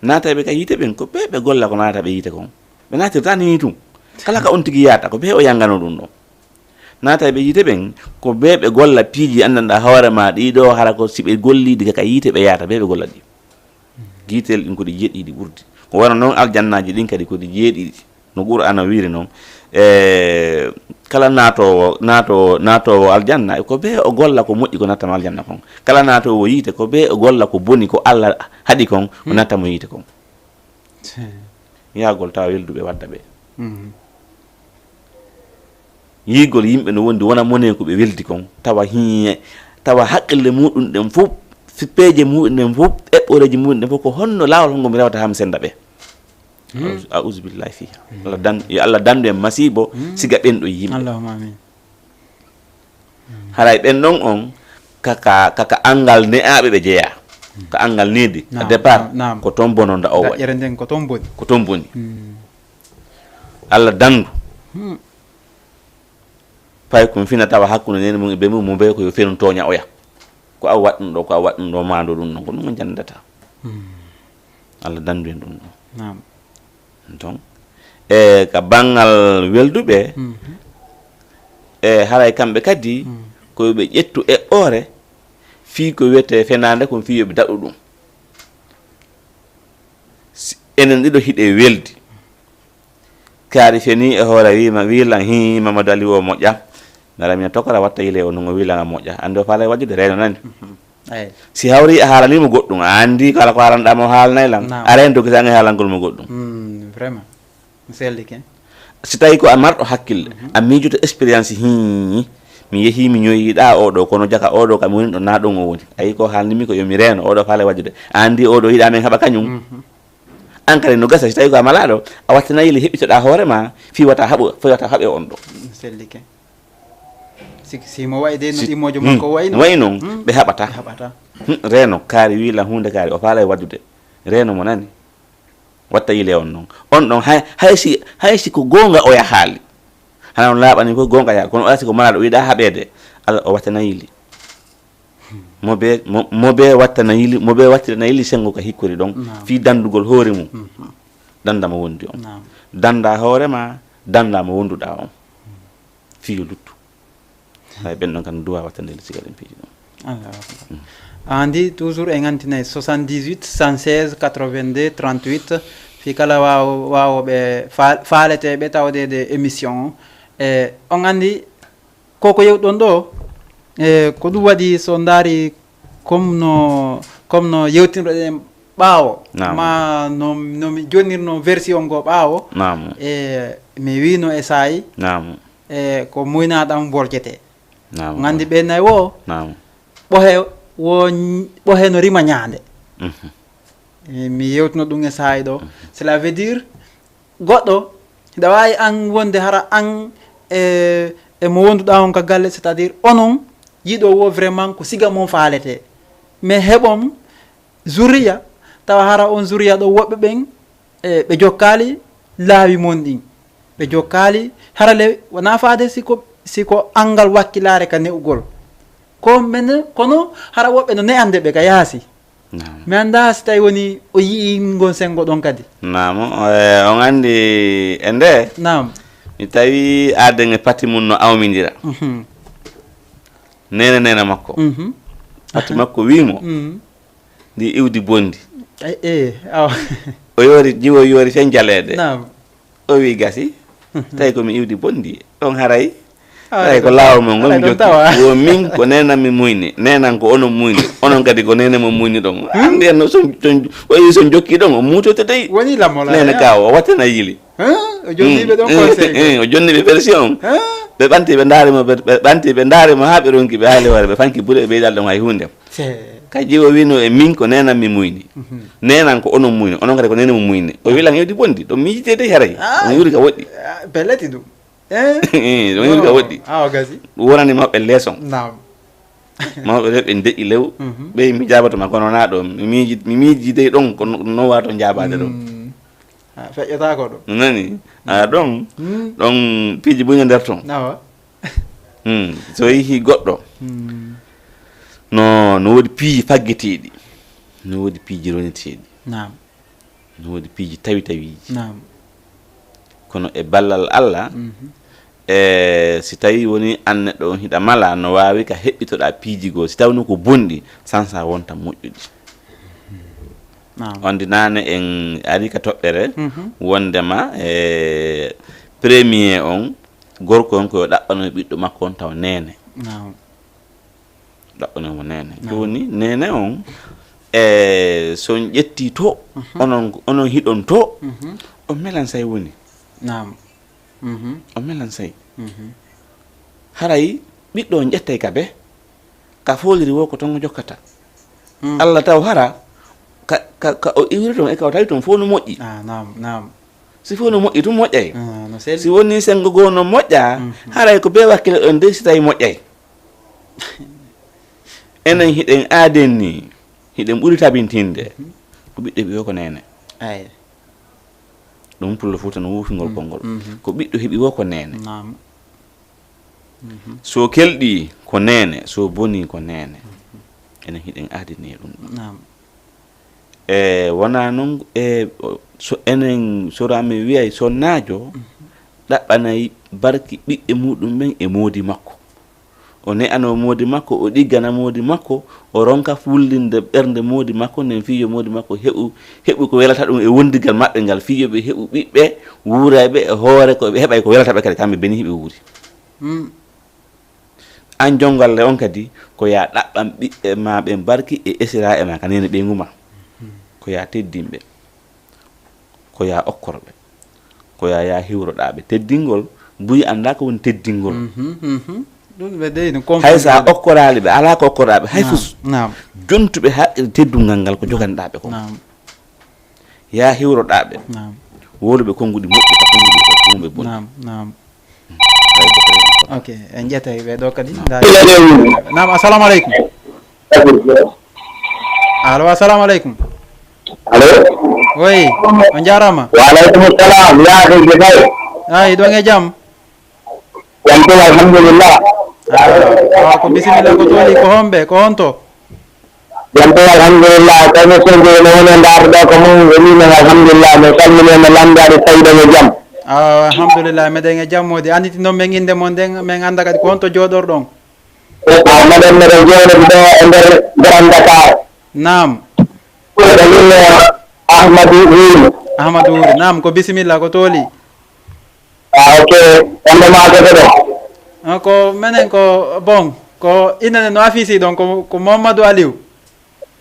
naataɓe ka yite ɓen ko ɓe golla ko naataɓe yite kon ɓe natirta ni tum kala ka on tigi yata ko ɓe o yangano ɗum ɗon naataɓe yite ɓen ko ɓe golla piiji andanɗa hoore ma ɗiɗo hara ko si ɓe gollidi kaka yite ɓe yata ɓe golla ɗi guitel ɗin kodi jeeɗiɗi ɓurdi ko wona noon aljannaji ɗin kadi kodi jeeɗiɗi no Qur'ana wiiri noon kala naatowo aljanna ko be o golla ko moƴƴi ko nattama aljanna kon kala naatowo yiite ko be o golla ko boni ko Allah haɗi kon o nattamo yiite kon yaagol tawa welduɓe wadda ɓe yigol yimɓe no wondi wona mone ko ɓe weldi kon tawa haqqille muɗum ɗen fof sippeje muɗum ɗen fof eɓɓoreji muɗum ɗen fof ko honno laawol hongo mi rewata ham senda ɓe a'udhu billahi fiha Allah dandu en masibo siga ɓen ɗo yimɓe Allahumma amin haray ɓen ɗon on kaka angal ne'aɓe ɓe jeeya ko angal Needi a départ ko toon bononda o waɗi ko toon boni Allah dandu pay ko fina tawa hakkude nene mum ɓe mum mo be ko yo fenu toña oya ko a waɗɗum ɗo ko a waɗɗum ɗo mando ɗum ɗon ko ɗum jandata Allah dandu en ɗum ɗon donc ka bangal welduɓe haray kamɓe kadi ko ɓe ƴettu ore fi ko wiyete fenande ko fi yoɓe daɗu ɗum enen ɗiɗo hiɗe weldi kaari feni e hoore wilan hi Mamadou Ali o moƴƴa nara min tokora watta yile o no wilanga moƴƴa andi o faala wajjude reno nani si hawri a haalanimo goɗɗum a andi kala ko haalanɗamo haalnay lam a reen dogisanga haalangol mo goɗɗum vraiment sellike si tawi ko a marɗo hakkille a miijoto expérience mi yeehi mi ñoyiɗa oɗo kono jaka oɗo kam woni ɗo na ɗon o woni ayi ko haalnimi ko yomi reeno oɗo faala wajjude a andi oɗo yiɗa men haɓa kañum an kadi no gasa si tawi ko a malaɗo a wattina yili heɓɓitoɗa hoorema fi wata haɓe on ɗo sellike si mo wayi de no ɗimmojo makko wayi noon ɓe haɓata reeno kaari wiila hunde kaari o faala waddude reeno mo nani watta yile on noon on ɗon haysi ko gonga oya haali hana on laaɓani ko gonga yaa kono asi ko malaɗo wiɗa haɓede Allah o wattana yili moɓe wattana yili moɓe wattirana yili sengo ka hikkori ɗon fi dandugol hoore mum dandama wondi on danda hoorema danda mo wonduɗa on fiyo luttu hay ɓen ɗon kan duwa wattande yili sigaɗen piiji ɗon andi toujours e gantinayi 78 116 82 38 fi kala wawoɓe faaleteɓe tawdede émission o on andi koko yewɗon ɗo ko ɗum waɗi so daari comme no yewtinɗoɗen ɓaawo ma nomi jonnirno version go ɓaawo mi wino e saayi ko muynaɗam borjete gandi ɓennay wo ɓohe no rima ñaande mi yewtino ɗum e saayi ɗo cela veut dire goɗɗo hiɗa wawi an wonde hara an e mo wonduɗa on ka galle c'est à dire onon yiɗo wo vraiment ko siga mon faalete mais heɓom zuriya tawa hara on zuriya ɗo woɓɓe ɓen ɓe jokkali laawi mon ɗin ɓe jokkali harale wona faade siko angal wakkilare ka ne'ugol ko men kono hara woɓɓe no ne'ande ɓe ka yaasi mi anda si tawi woni o yii ngon sengo ɗon kadi namo on andi e nde nam mi tawi aden e pati mum no awmidira nena makko pati makko wimo ndi iwdi bondi o yori jiwo yori fen jaleede o wi gasi tawi komi iwdi bondi on haray ay ko laaw mo ngol mi jokki wo min ko nena mi muyni nenan ko onon muyni onon kadi ko nena mo muyni ɗon andi en o yi son jokki ɗon o muutote tawi woni lamola nena ka o wattana yili o jonniɓe ɗon conseil o jonniɓe version ɓe ɓanti ɓe daarimo ɓe ɓanti ɓe daarimo ha ɓe ronki ɓe haali hoore ɓe fanki ɓuure ɓe ɓeydal ɗon hay hunde kadi o wino e min ko nenan mi muyni nenan ko onon muyni onon kadi ko nena mo muyni o wilan hewdi bondi ɗum miijitede haray on yuri ka woɗɗi belleti ɗum ɗum yuri ka woɗɗi gasi ɗum wonani maɓɓe leeson mawɓe ɓe ɓe deƴƴi lew ɓe mi jabato ma kono na ɗo mi miiji dey ɗon ko no wato jabade ɗo feƴƴata ko ɗo nani ɗon ɗon piiji buño nder toon awa so yeehi goɗɗo no woodi piiji faggeteeɗi no woodi piiji roneteeɗi nam no woodi piiji tawi tawiji nam kono e ballal Allah si tawi woni an neɗɗo on hiɗa mala no wawi ka heɓɓitoɗa piiji goo si tawni ko bonɗi sansa wonta moƴƴuɗi on nane en ari ka toɓɓere wondema premier on gorko on koyo ɗaɓɓano ɓiɗɗo makko on taw nene ɗaɓɓanomo nene joni nene on son ƴetti to onon hiɗon to o melan say woni o melan say haray ɓiɗɗo on ƴettay ka ɓe ka foliri wo ko ton o jokkata Allah taw hara ka o iwiri ton e ka o tawi ton fof no moƴƴi si fof no moƴƴi tum moƴƴay si woni sengo goo no moƴƴa haray ko be wakkile ɗon de si tawi moƴƴay enen hiɗen aaden ni hiɗen ɓuri tabintinde ko ɓiɗɗo ɓiwo ko nene ɗum pullo fuuta no wuufingol konngol ko ɓiɗɗo heɓi wo ko nene so kelɗi ko nene so boni ko nene enen hiɗen aadini ɗum wona noon so enen sorami wiyay so naajo ɗaɓɓanayi barki ɓiɓɓe muɗum ɓen e moodi makko o ne'ano moodi makko o ɗiggana moodi makko o ronka fullinde ɓernde moodi makko nden fiyo moodi makko heɓu ko welata ɗum e wondigal maɓɓe ngal fiyoɓe heɓu ɓiɓɓe wuurayɓe e hoore ko ɓe heɓay ko welata ɓe kadi kamɓe beni hiɓe wuuri an jongalle on kadi ko ya ɗaɓɓan ɓiɓɓe ma ɓen barki e esira e ma kanene ɓe nguma ko ya teddinɓe ko ya okkorɓe ko ya hiwroɗaɓe teddingol buyi anda ko woni teddingol hay sa okkorali ɓe ala ko okkoraɓe hay fus jontuɓe haqqil teddungal ngal ko joganɗaɓe ko ya hiwroɗaɓe woluɓe konnguɗi moƴƴi ka konnguɗi ko tumɓe boni ok en ƴettay ɓe ɗo kadi nam assalamu aleykum allo assalamu aleykum allo oui on jarama waaleykum salam yaake jegay ay ɗon e jaam yanto alhamdulillah ko bisimilla ko tooli ko homɓe ko honto yanto alhamdulillah kayno sonde no woni darɗo ko mum welino alhamdulillah mi salminima lamdade tawiɗo e jaam alhamdulillah meɗen e jammode anditi noon ɓe inde mon nden min anda kadi ko honto jooɗorɗon maɗen meɗen jewnude ɗo e nder Grand Dakar nam ɗamin ahmadou wuri wuri nam ko bisimilla ko tooli ok ande ma koto ɗo ko menen ko bon ko innane no affici ɗon ko Mamadou Aliou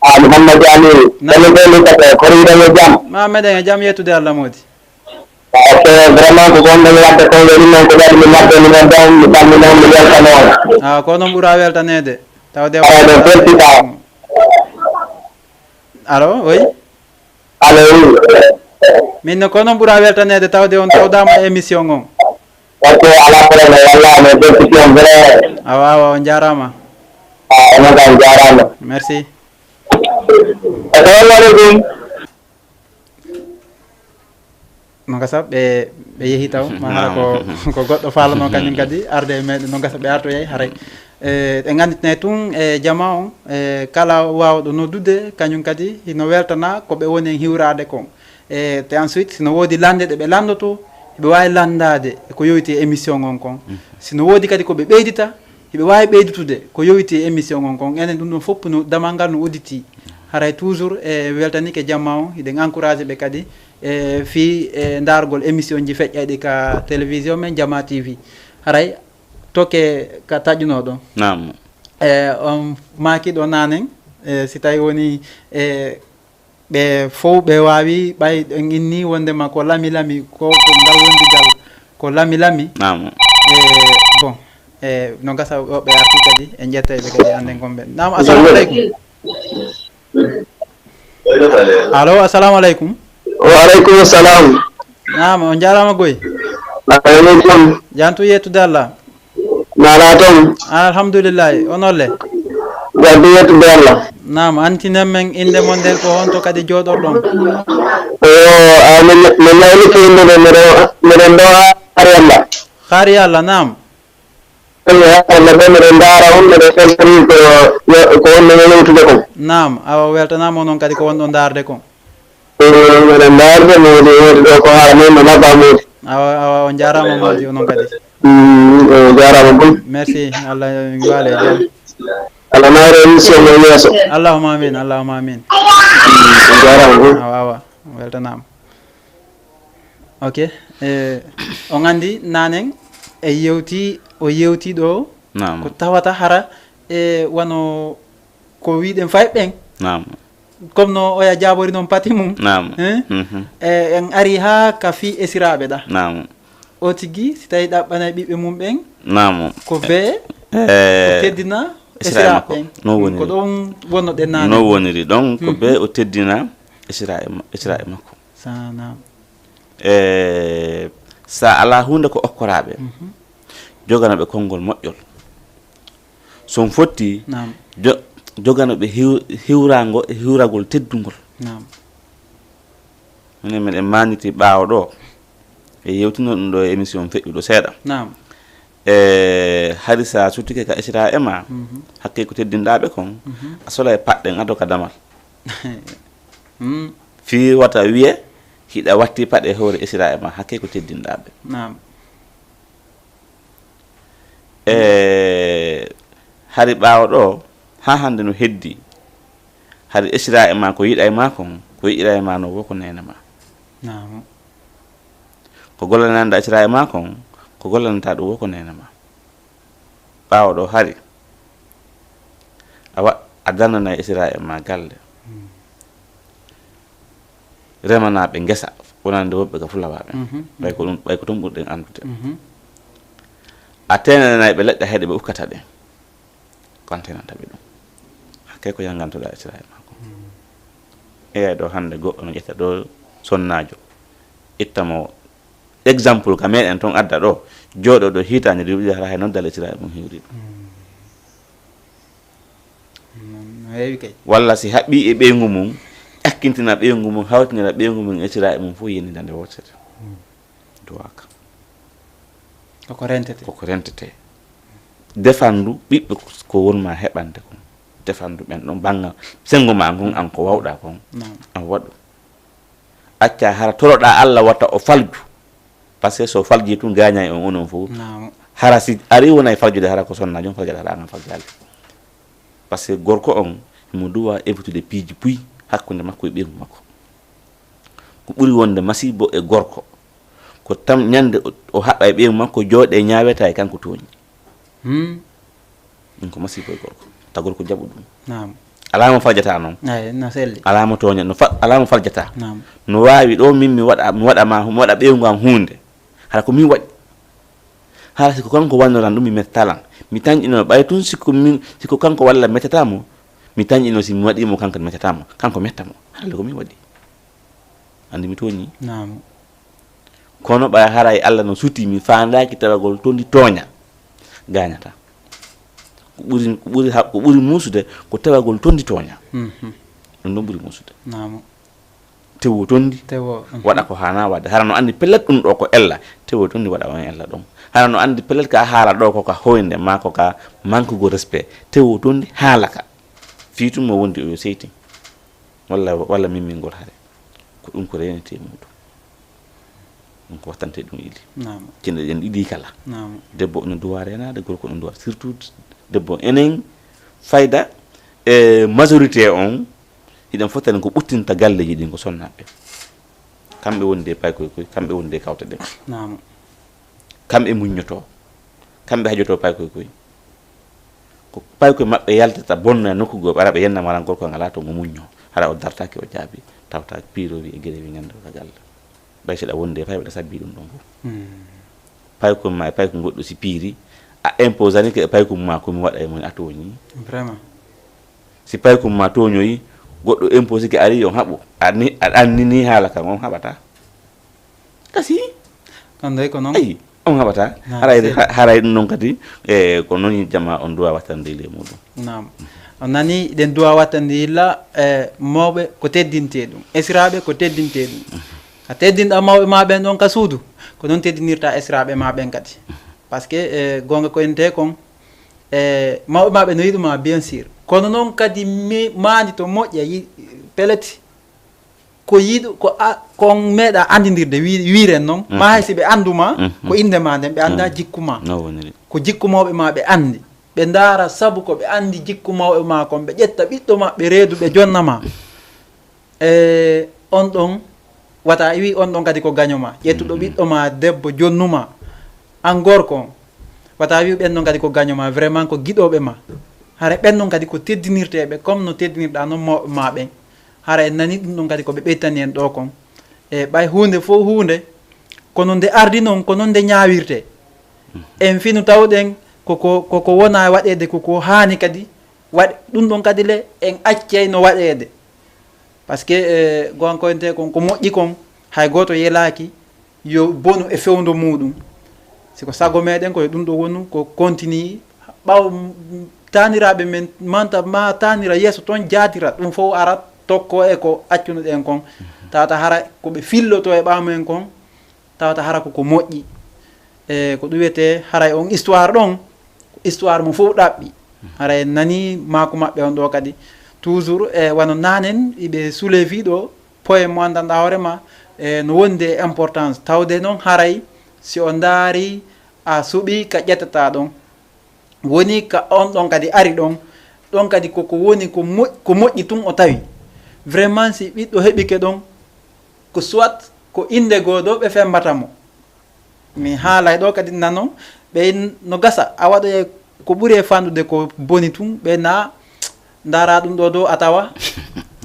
Mouhamadou Aliou ɗamin ɓelikate koriɗen e jaam ma meɗen e jaam yettude Allah moodi ok vraiment ko gonɗen wadde ko welinen ko waɗi mi naɓɓeninen ɗon mi salminon mi weltanoma ko noon ɓuura weltanede tawde ɗo feltita allo oui allo oui min ko noon ɓuura weltanede tawde on tawdama émission on ok ala problème wallah no beltition vrai awa on jarama onoga on jarama merci assalamu aleykum no gasa ɓe yeehi taw ma hara ko goɗɗo falano kañum kadi arde e meɗen no gasa ɓe artoyay haray ɗe ganditene tun e jama on kala wawɗo noddude kañum kadi hino weltana koɓe woni en hiwrade kon te ensuite sino woodi lande ɗe ɓe landoto ɓe wawi landade ko yowiti émission on kon sino woodi kadi koɓe ɓeydita hiɓe wawi ɓeyditude ko yowiti émission on kon enen ɗum ɗon fopp no damal ngal no uditi haray toujours e weltanike jamma on hiɗen encouragé ɓe kadi fi dargol émission ji feƴƴayɗi ka télévision men Jama TV haray toke ka taƴunoɗon nam on makiɗo nanen si tawi woni ɓe fof ɓe wawi ɓay ɗen inni wondema ko lami ko ngal wondigal ko lami nam bon no gasa ɓe arti kadi e jettayɓe kadi anden gonɓe nam assalamu aleykum allo assalamu aleykum waaleykum salam nam on jarama goy aleykum jantu yettude Allah nana toon alhamdoulillahi onolle wadde yettude Allah. Naam, antinen men inde mon nden ko honto kadi jooɗorɗon. Min naylike yimɓeɓe miɗen ɗo haari Allah. Haari Allah, naam. Allah ɓe miɗen ndaara on miɗen seltani ko wonno yewtude kon. Naam, awa weltanama onon kadi ko wonɗo ndaarde kon. Miɗen ndaarde modi wodi ɗo ko haala min no nabba modi. Awa on jarama modi onon kadi. Jarama bom. Merci, Allah waale jam. Allah naare émission mo yeeso. Allahumma amin, Allahumma amin. Jarama bom. Awa weltanama. Ok, on andi nanen e o yewti ɗo ko tawata hara e wano ko wiɗen fay ɓen. Comme no oya jabori noon pati mum. En ari ha ka fi esiraɓe ɗa. O tigui si tawi ɗaɓɓanay ɓiɓɓe mum ɓen ko be o teddina esiraɓe ɓen ko ɗon wonno ɗen nane no woniri ɗon ko be o teddina esiraɓe makko sa ala hunde ko okkoraɓe joganaɓe konngol moƴƴol son fotti joganaɓe hiwragol teddugol minen meɗen maniti ɓaawo ɗo e yewtino ɗum ɗo e émission feƴƴuɗo seeɗa hari sa suttike ka esira e ma hakke ko teddinɗaɓe kon a sola e paɗɗen ado ka damal fi wata wiye hiɗa watti paɗe hoore esira e ma hakke ko teddinɗaɓe hari ɓaawo ɗo ha hande no heddi hari esira e ma ko yiɗa e ma kon ko yiɗira e ma no wo ko nene ma ko gollananda esira e ma kon ko gollanata ɗo wo ko nene ma ɓaawo ɗo hari a dannana esira e ma galle remanaɓe ngesa wonande woɓɓe ka fulawaɓe ɓay ko ɗum ɓurɗen andude a tenanay ɓe leɗɗe heɗe ɓe ukkata ɗen kon tenantaɓe ɗum hakke ko yangantoɗa esira e ma ko eya ɗo hande goɗɗo no ƴetta ɗo sonnajo ittamo exemple ka meɗen toon adda ɗo jooɗo ɗo hitande duuɓi hara hay noddal esira e mum hiwri ɗum walla si haɓɓi e ɓeygu mum ƴakkintina ɓeygu mum hawtinira ɓeygu mum esira e mum fof yennidande wotere duwaka koko rentete defandu ɓiɓɓe ko wonma heɓande kon defandu ɓen ɗon banggal sengo ma ngon an ko wawɗa kon an waɗu acca hara toroɗa Allah watta o falju par ce que so falji tun gaña e on onon fof hara si ari wona e faljude hara ko sonna jom faljata haɗa an faljali par ce que gorko on mo duwa évitude piiji puy hakkude makko e ɓeygu makko ko ɓuri wonde masibo e gorko ko tam ñande o haɓɓa e ɓeygu makko jooɗe ñaweta e kanko tooñi ɗum ko masibo e gorko tagol ko jaɓu ɗum alama faljata noon alama toña alama faljata no wawi ɗo min mi waɗa ɓeygu am hunde hara ko min waɗi hara siko kanko wannoran ɗum mi mettalan mi tañƴino ɓay tun siko kanko walla mettatamo mi tañƴino si mi waɗimo kanko mettatamo kanko mettamo harale ko min waɗi andi mi toñi kono ɓay hara e Allah no suti mi fandaki tawagol tondi tooña gañata ko ɓuri musude ko tawagol tondi tooña ɗum ɗon ɓuri musude tewo tondi waɗa ko hana wadde hara no andi pellet ɗum ɗo ko ella tewo tondi waɗa on ella ɗon hara no andi pellet ka haala ɗo ko ka hoynde ma ko ka manque go respect tewo tondi haala ka fiitum mo wondi o yo seyti walla mimmingol hare ko ɗum ko renete muɗum ɗum ko wattante ɗum ili cinde en ɗiɗi kala debbo no duwa renade gorko no duwa surtout debbo enen fayda e majorité on hiɗen fottani ko ɓuttinta galleji ɗin ko sonnaɓe kamɓe wonde paykoy kamɓe wonde kawte ɗen kamɓe muññoto kamɓe hajoto paykoy ko paykoy maɓɓe yaltata bonna nokkugo ɓara ɓe yenna maran gorko ngala to mo muñño hara o dartaki o jaabi tawta pirowi e gueɗewi ñande ka galle ɓay seɗa wonde pay ɓeɗa sabbi ɗum ɗon fof paykoy ma e payko goɗɗo si piiri a imposani ke e payko ma komi waɗa e mon a toñi vraiment si payko ma toñoyi goɗɗo imposé ke ari on haɓu aɗa annini haala kam on haɓata kasi kanday ko noon ayi on haɓata haray ɗum noon kadi e ko noon jama on duwa wattande le muɗum on nani den duwa wattandi illa mawɓe ko teddinte ɗum esiraɓe ko teddinte ɗum a teddinɗa mawɓe ma ɓen ɗon ka suudu ko noon teddinirta esiraɓe ma ɓen kadi par ce que gonga koyente kon mawɓe maɓe no yiɗuma bien sûr kono noon kadi mandi to moƴƴa peleti ko yiɗo kon meeɗa andidirde wiren noon ma hay si ɓe anduma ko inde ma nden ɓe anda jikku ma ko jikku mawɓe ma ɓe andi ɓe ndaara sabu ko ɓe andi jikku mawɓe ma kon ɓe ƴetta ɓiɗɗo maɓɓe reedu ɓe jonnama on ɗon wata wi on ɗon kadi ko gagnoma ƴettuɗo ɓiɗɗo ma debbo jonnuma an gorko on wata wi ɓen ɗon kadi ko gagnoma vraiment ko giɗoɓe ma hara ɓen ɗon kadi ko teddinirteɓe comme no teddinirɗa noon mawɓe ma ɓen hara en nani ɗum ɗon kadi koɓe ɓeytani en ɗo kon ɓay hunde fof hunde kono nde ardi noon ko noon nde ñawirte en finu tawɗen koko wona waɗede koko hani kadi waɗe ɗum ɗon kadi le en accey no waɗede par ce que gonkoyente kon ko moƴƴi kon hay goto yelaki yo bonu e fewdo muɗum siko sago meɗen koye ɗum ɗo wonu ko continue ɓaw taniraɓe men manta ma tanira yesso toon jatira ɗum fof arat tokko e ko accuno ɗen kon tawata hara koɓe filloto e ɓamumen kon tawata hara koko moƴƴi ko ɗum wiyete haray on histoire ɗon histoire mo fof ɗaɓɓi haray nani mako maɓɓe on ɗo kadi toujours wano nanen iɓe soulevi ɗo poème mo andanɗa hoorema no wondi importance tawde noon haray si o daari a suuɓi ka ƴettata ɗon woni ka on ɗon kadi ari ɗon kadi koko woni ko moƴƴi tun o tawi vraiment si ɓiɗɗo heɓike ɗon ko soit ko inde goɗo ɓe fembatamo mi haalay ɗo kadi nanon ɓe no gasa a waɗoye ko ɓuuri e fandude ko boni tun ɓe na dara ɗum ɗo dow a tawa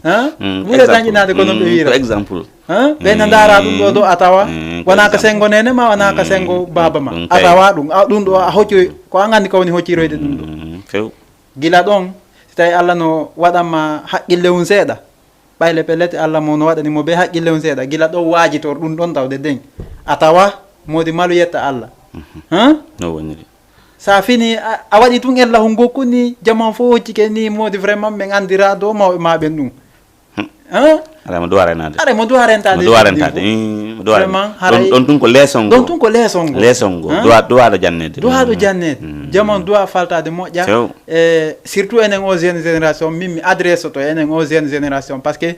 ɓuuri e dañƴinade ko noon ɓe wira exemple ɓe na dara ɗum ɗo dow a tawa wona ka sengo nene ma wona ka sengo baba ma a tawa ɗum ɗo a hocci ko an gandi ko woni hocciroyde ɗum ɗo few gila ɗon so tawi allah no waɗanma haqqille mum seeɗa ɓayle pelete allah mo no waɗanimo be haqqille mum seeɗa gila ɗo waajitor ɗum ɗon tawde den a tawa modi malu yetta allah no woniri sa fini a waɗi tun ella ho gokkuni jaman fof hoccike ni modi vraiment min andira dow mawɓe maɓen ɗum ara mo duwa renade ara mo duwa rentade vraiment ɗon tun ko leesongo ɗon tun ko leesongo leesongo duwaɗo jannede duwaɗo jannede jaman duwa faltade moƴƴa surtout enen o jeune génération min mi adresse to enen o jeune génération par ce que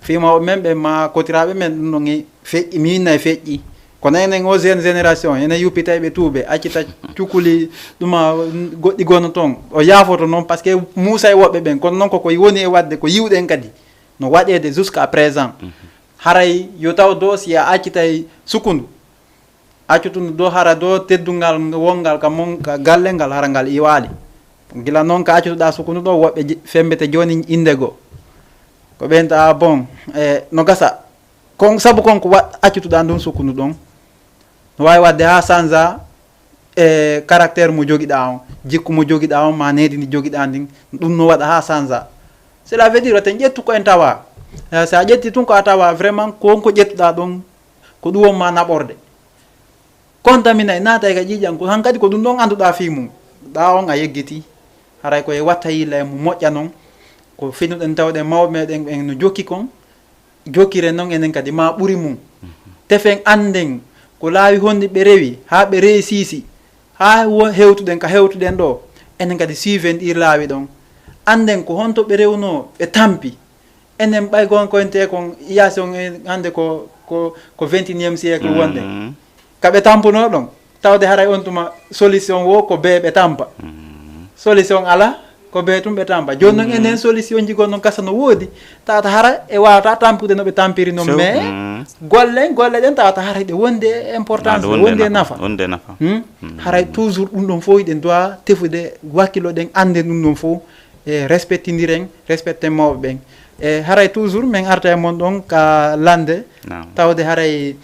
fimaɓe men ɓe ma kotiraɓe men ɗum ɗon feƴƴi mi winna e feƴƴi kono enen o jeune génération enen yuppita ɓe tuuɓe accita cukuli ɗuma goɗɗi gono toon o yaafoto noon par ce que muusa e woɓɓe ɓen kono noon koko woni e wadde ko yiwɗen kadi no waɗede jusqu'à présent haray yo taw do si a accitay sukundu accutundu do hara do teddungal wongal ka galle ngal hara ngal iwaali gila noon ka accutuɗa sukundu ɗo woɓɓe fembete joni inde goo ko ɓenta bon no gasa kon saabu konko accutuɗa ɗum sukundu ɗon no wawi wadde ha change caractére mo joguiɗa on jikku mo joguiɗa on ma needi ndi joguiɗa ndin ɗum no waɗa ha change cela veut dire ten ƴettu ko en tawa sa ƴetti tun ko a tawa vraiment konko ƴettuɗa ɗon ko ɗum wonma naɓorde contamina e naata e ka ƴiƴan ko han kadi ko ɗum ɗon anduɗa fi mum ɗa on a yeggiti haray koye watta yilla e mo moƴƴa noon ko finuɗen tawɗen mawɓe meɗen en no jokki kon jokkire noon enen kadi ma ɓuuri mum tefen anden ko laawi honde ɓe rewi ha ɓe réussisi ha hewtuɗen ka hewtuɗen ɗo enen kadi suiven ɗi laawi ɗon anden ko honto ɓe rewno ɓe tampi enen ɓay gonkoyente kon yasi on hande ko 21e siècle wonde kaɓe tampuno ɗon tawde haray on tuma solution wo ko be ɓe tampa solution ala ko be tum ɓe tampa joni noon enen solution jigon noon kasa no woodi tawata hara e wawata tampude no ɓe tampiri noon mais golle ɗen tawata hara ɗe wonde importance wonde nafa haray toujours ɗum ɗon fof ɗen doit tefude wakkilo ɗen ande ɗum ɗon fof e respectidiren respecte mawɓe ɓen e haray toujours min arta e mon ɗon ka lande tawde haray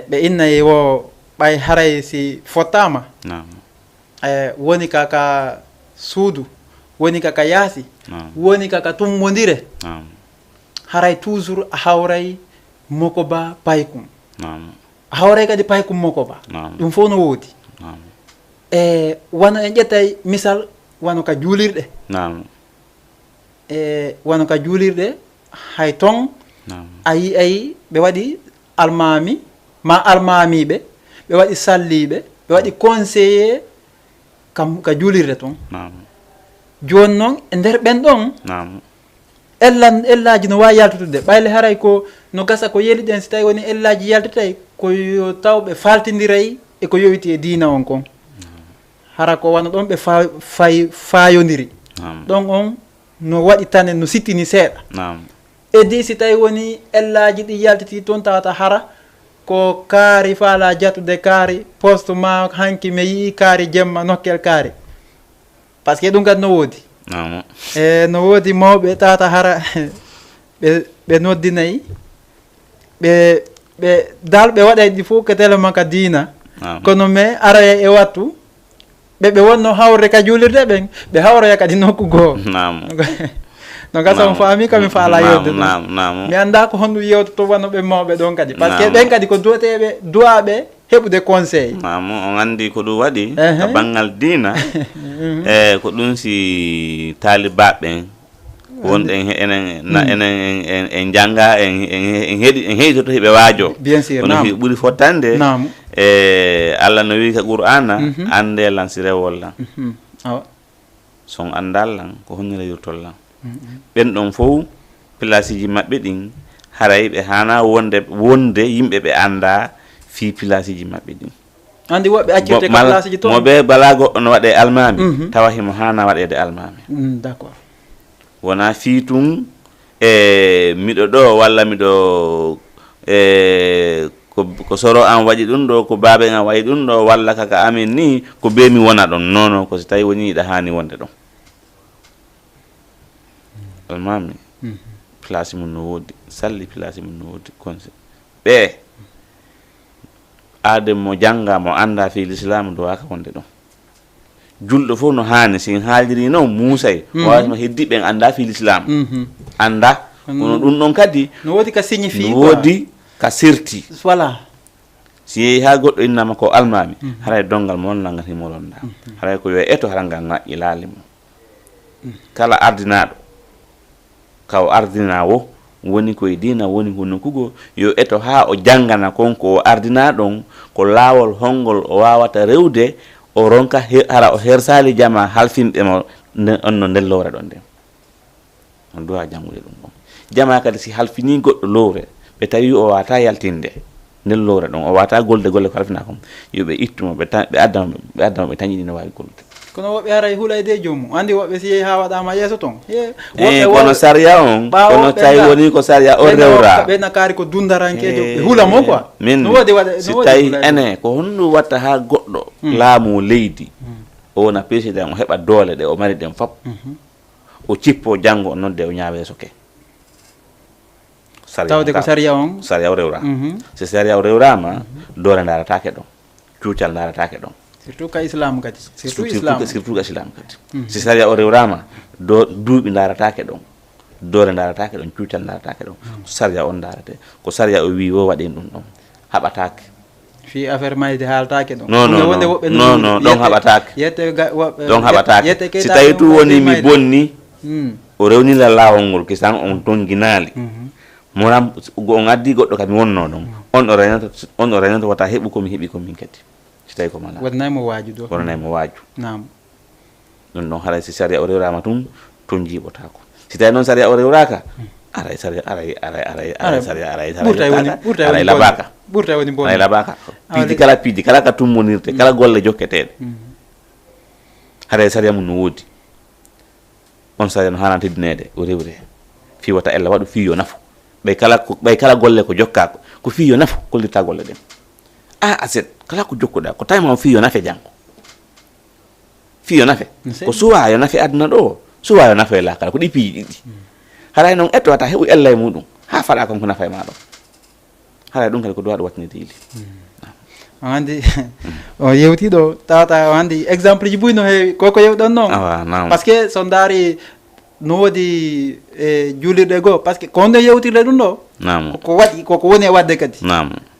ɓe innayi wo ɓay haray si fottama woni kaka suudu woni kaka yaasi woni kaka tummodire haray toujours a hawray mokoba paykum a hawray kadi paykum mokoba ɗum fof no woodi e wano en ƴettay misal wano ka juulirɗe nam e wano ka juulirɗe hay ton nam ayi ɓe waɗi almami ma almamiɓe ɓe waɗi salliɓe ɓe waɗi conseiller kam ka juulirde toon nam joni noon e nder ɓen ɗon nam ellaji no wawi yaltutude ɓayle haray ko no gasa ko yeli ɗen si tawi woni ellaji yaltatay koyo tawɓe faltidiray e ko yowiti e diina on kon hara ko wana ɗon ɓe fayodiri ɗon on no waɗi tane no sittini seeɗa e di si tawi woni ellaji ɗi yaltiti toon tawata hara ko kaari faala jatude kaari poste ma hanki mi yii kaari jemma nokkel kaari par ce que ɗum kadi no woodi e no woodi mawɓe tawata hara ɓe noddinayi ɓe dal ɓe waɗay ɗi fof ko tellement ka diina kono mais araya e wattu ɓe wonno hawre ka juulirde ɓen ɓe hawroya kadi nokku goo no gasa on faami kami faala yewde ɗum mi annda ko honɗum yewtoto wano ɓe mawɓe ɗon kadi par ce que ɓen kadi ko duwateɓe duwaɓe heɓude conseil on anndi ko ɗum waɗi to banngal diina e ko ɗum si taalibaɓen wonɗen enen en jannga en heɗitoto heɓe waajo bien sûr kono fi ɓuri fottande e Allah no wi ka qur'ana annde lan si rewol lan son anndal lan ko honnire yurtol lan ɓen ɗon fof place ji maɓɓe ɗin haray ɓe hana wonde yimɓe ɓe annda fi place ji maɓɓe ɗin andi woɓɓe accirte ka place ji toon moɓe bala goɗɗo no waɗe almami tawa himo hana waɗede almami d' accord wona fi tun e miɗo ɗo walla miɗo ko soro an waɗi ɗum ɗo ko baaɓe an waɗi ɗum ɗo walla kaka amin ni ko be mi wona ɗon nono ko so tawi woni yiɗa hani wonde ɗon almami place mum no woodi salli place mum no woodi conseil ɓe aade mo jannga mo annda fi l'islam do waka wonde ɗon julɗo fof no haani sin haaliri noon muusay wawatno heddi ɓen annda fi l'islam annda kono ɗum ɗon kadi no woodi ka signifie no woodi ka sirti voilà si yehi ha goɗɗo innama ko almami haray dongal mo won nangati molonda haray ko yo eto hara ngal ŋaƴƴi laali mum kala ardinaɗo kaw ardinawo woni koye dina woni hono kugo yo eto ha o janngana konko o ardina ɗon ko laawol hongol o wawata rewde o ronka hara o hersali jama halfinɓe mo on no nden lowre ɗon nden on duwa janngude ɗum ɗon jama kadi si halfini goɗɗo lowre ɓe tawi o wata yaltinde nden lowre ɗon o wata golde golle ko halfina kom yoɓe ittumo ɓe addamo ɓe tañiɗi no wawi golde kono woɓɓe haray huulayde joomum andi woɓɓe si yehi ha waɗama yeeso toon kono saria on kono tawi woni ko saria o rewra ɓe nakari ko dundarankejo ɓe hulamo quoi min si tawi ene ko honɗum watta ha goɗɗo laamu leydi o wona président o heɓa doole ɗe o mari ɗen fop o cippo janngo o nodde o ñaawe soke tawde ko saria on saria o rewra si saria o rewrama doole daratake ɗon cuucal daratake ɗon surtout ka islam kadi surtout ka islam kadi si saria o rewrama duuɓi daratake ɗon doole daratake ɗon cuucal daratake ɗon saria on darate ko saria o wi wo waɗin ɗum ɗon haɓatake fi affaire mayde haaltake ɗon non ɗon haɓatake ɗon haɓatake si tawi tu woni mi bonni o rewnila laawol ngol kisan on tonginali moram on addi goɗɗo kadi wonno ɗon on o renata wata heɓu komi heɓi komin kadi si tawi ko mala waɗanaymo waaju ɗo waɗanaymo waaju nam ɗum ɗon haray si saria o rewrama tun toon jiiɓotako si tawi noon saria o rewraka aray saria aray labaka ɓurta woni bon aray labaka piidi kala ka tummonirte kala golle jokketeɗe haray saria mum no woodi on saria no hana teddinede o rewre fi wata ella waɗu fi yo nafu ɓay kala golle ko jokkako ko fi yo nafu kollirta golle ɗen aset kala ko jokkuɗa ko tawima fi yo nafe janggo fi yo nafe ko suwa yo nafe aduna ɗo suwa yo nafe lakala ko ɗi piiji ɗiɗi haray noon etto wata heɓu ella e muɗum ha faɗa kon ko nafa e maɗon haray ɗum kadi ko duwaɗo wattinede ili o andi o yewtiɗo tawata o andi exemple ji ɓuy no heewi koko yewɗon noon par ce que so daari no woodi e juulirɗe goo par ce que ko nde yewtirde ɗum ɗo koko waɗi koko woni e wadde kadi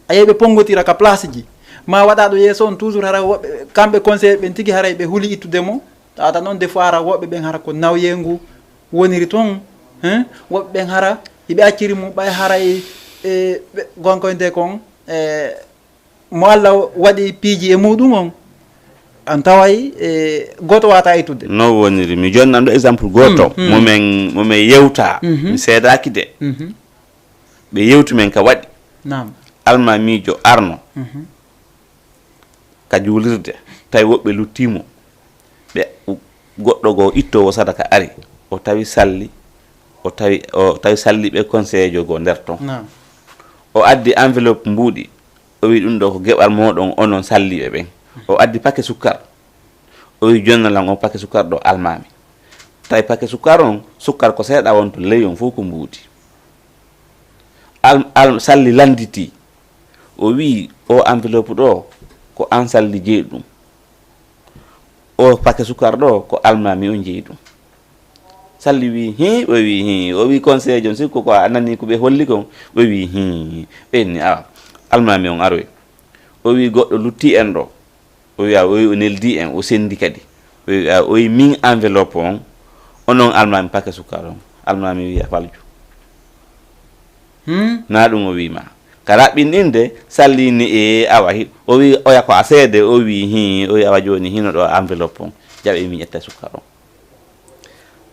a yeeɓe pongotira ka place ji ma waɗa ɗo yeeso on toujours hara woɓɓe kamɓe conseil ɓen tigui haray ɓe huuli ittude mo tawata noon des fois ara woɓɓe ɓen hara ko nawyengu woniri toon woɓɓe ɓen hara hiɓe acciri mum ɓay haray gonkoyde kon mo Allah waɗi piiji e muɗum on an taway goto wata ittude no woniri mi jonnan ɗo exemple goto momin yewta mi seedaki de ɓe yewti men ka waɗi nam almamijo arno ka juulirde tawi woɓɓe luttimo ɓe goɗɗo go ittowo sadaka ari o tawi salli o tawi salli ɓe conseil jo go nder ton o addi enveloppe mbuuɗi o wi ɗum ɗo ko geɓal moɗon onon salliɓe ɓen o addi paquet sukkar o wi jonnalam on paquet sukkar ɗo almami tawi paquet sukkar on sukkar ko seeɗa wonto ley on fof ko mbuuɗi salli landiti o wi o enveloppe ɗo ko an salli jeeyi ɗum o paquet sukkar ɗo ko almami on jeeyi ɗum salli wi hi o wi hi o wi conseil jon sikko ko anani ko ɓe holli kon o wi hi ɓenni awa almami on aroy o wi goɗɗo lutti en ɗo o wi o wi o neldi en o sendi kadi o wi min enveloppe on onon almami paquet sukkar on almami wi a falju na ɗum o wima ka raɓɓinɗinde sallini e awa o wi oya ko a seede o wi hi o wi awa joni hino ɗo enveloppe on jaɓe mi ƴetta sukkar on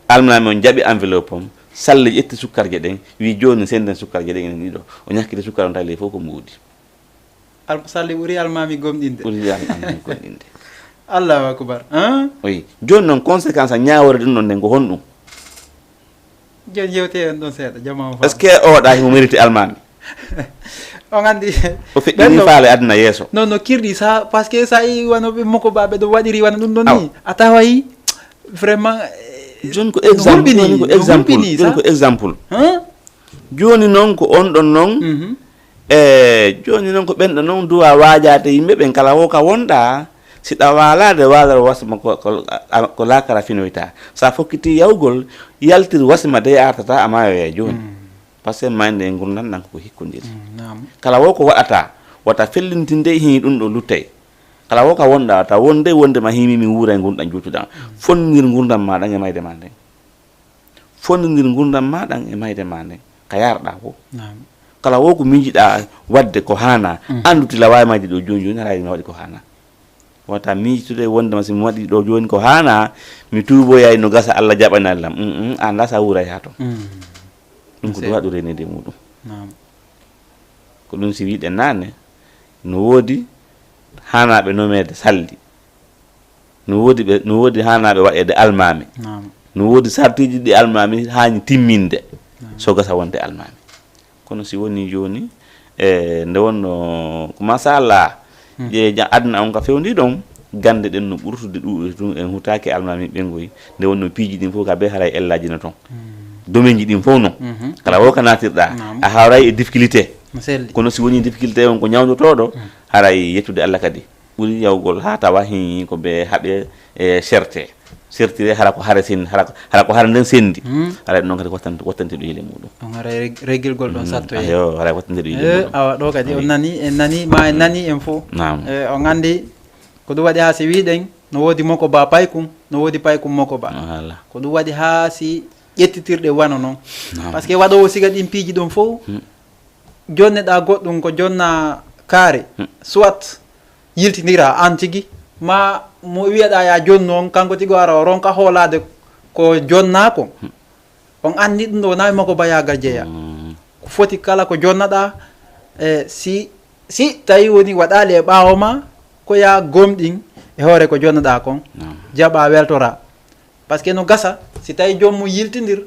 almami on jaɓi enveloppe on salli ƴetti sukkarje ɗen wi joni senden sukkarje ɗen enen ɗiɗo o ñakkiti sukkar on tawi ley fof ko mbuuɗi salli ɓuuri almami gomɗinde ɓuuri almami gomɗinde allahu akbar oui joni noon conséquence a ñawore ɗum ɗon nden ko honɗum joni yewte en ɗon seeɗa jamama est ce que oɗa himo mérite almami on andi o feƴƴini faale aduna yeeso non no kirɗi sa par ce que sa yi wanoɓe makko baɓe ɗo waɗiri wana ɗum ɗon ni a tawayi vraiment joni ko exemple joni ko exemple joni noon ko on ɗon noon joni noon ko ɓenɗo noon duwa waajade yimɓe ɓen kala wo ka wonɗa si ɗa walade walaro wasma ko lakara finoyta sa fokkiti yawgol yaltir wasma de artata ama yoye joni par ce que mayde e gurdam ɗan koko hikkodiri kala wo ko waɗata wata fellintinde hi ɗum ɗo luttay kala wo ka wonɗa ta wonde ma himi mi wuura e gurdam jutuɗam fondir gurdam ma ɗan e mayde ma nden fondidir gurdam ma ɗan e mayde ma nden ka yarɗa ko kala wo ko miijiɗa wadde ko hana anduti lawawi majde ɗo joni joni harayi mi waɗi ko hana wata miijitude wondema somi waɗi ɗo joni ko hana mi tuuboyay no gasa Allah jaɓanallam an lasa wuuray ha ton ɗum ko ɗum waɗu renede muɗum ko ɗum si wiɗen nane no woodi hanaɓe nomede salli no woodi hanaɓe waɗede almami no woodi sartiji ɗi almami hani timminde so gasa wonde almami kono si woni joni nde wonno ko masallah aduna on ka fewndi ɗon gande ɗen no ɓurtude ɗuɗe tun en hutaki almami ɓengoyi nde wonno piiji ɗin fof ka be haray ellaji no toon domaine ji ɗin fof noon kala wo ka natirɗa a hawray e difficulté kono si woni difficulté on ko ñawdotoɗo haray yettude Allah kadi ɓuuri yawgol ha tawa hi ko ɓe haaɓe e sertire hara ko hara sendi hara ko hara nden sendi haray ɗum noon kadi wattante ɗo yile muɗum on haray reggilgol ɗon satto yo haray wattante ɗo yile muɗum awa ɗo kadi on nani en nani ma en nani en fof on andi ko ɗum waɗi ha si wiɗen no woodi moko ba paykum no woodi paykum moko ba ko ɗum waɗi ha si ƴettitirɗe wana noon par ce que waɗowo siga ɗin piiji ɗon fof jonneɗa goɗɗum ko jonna kaare soit yiltidira an tigui ma mo wiyeɗa ya jonnu on kanko tigo ara o ronka hoolade ko jonnako on andi ɗum ɗo nawi makko ba yaga jeeya ko foti kala ko jonnaɗa si tawi woni waɗali e ɓawo ma ko ya gomɗin e hoore ko jonnaɗa kon jaɓa weltora par ce que no gasa si tawi jomum yiltidir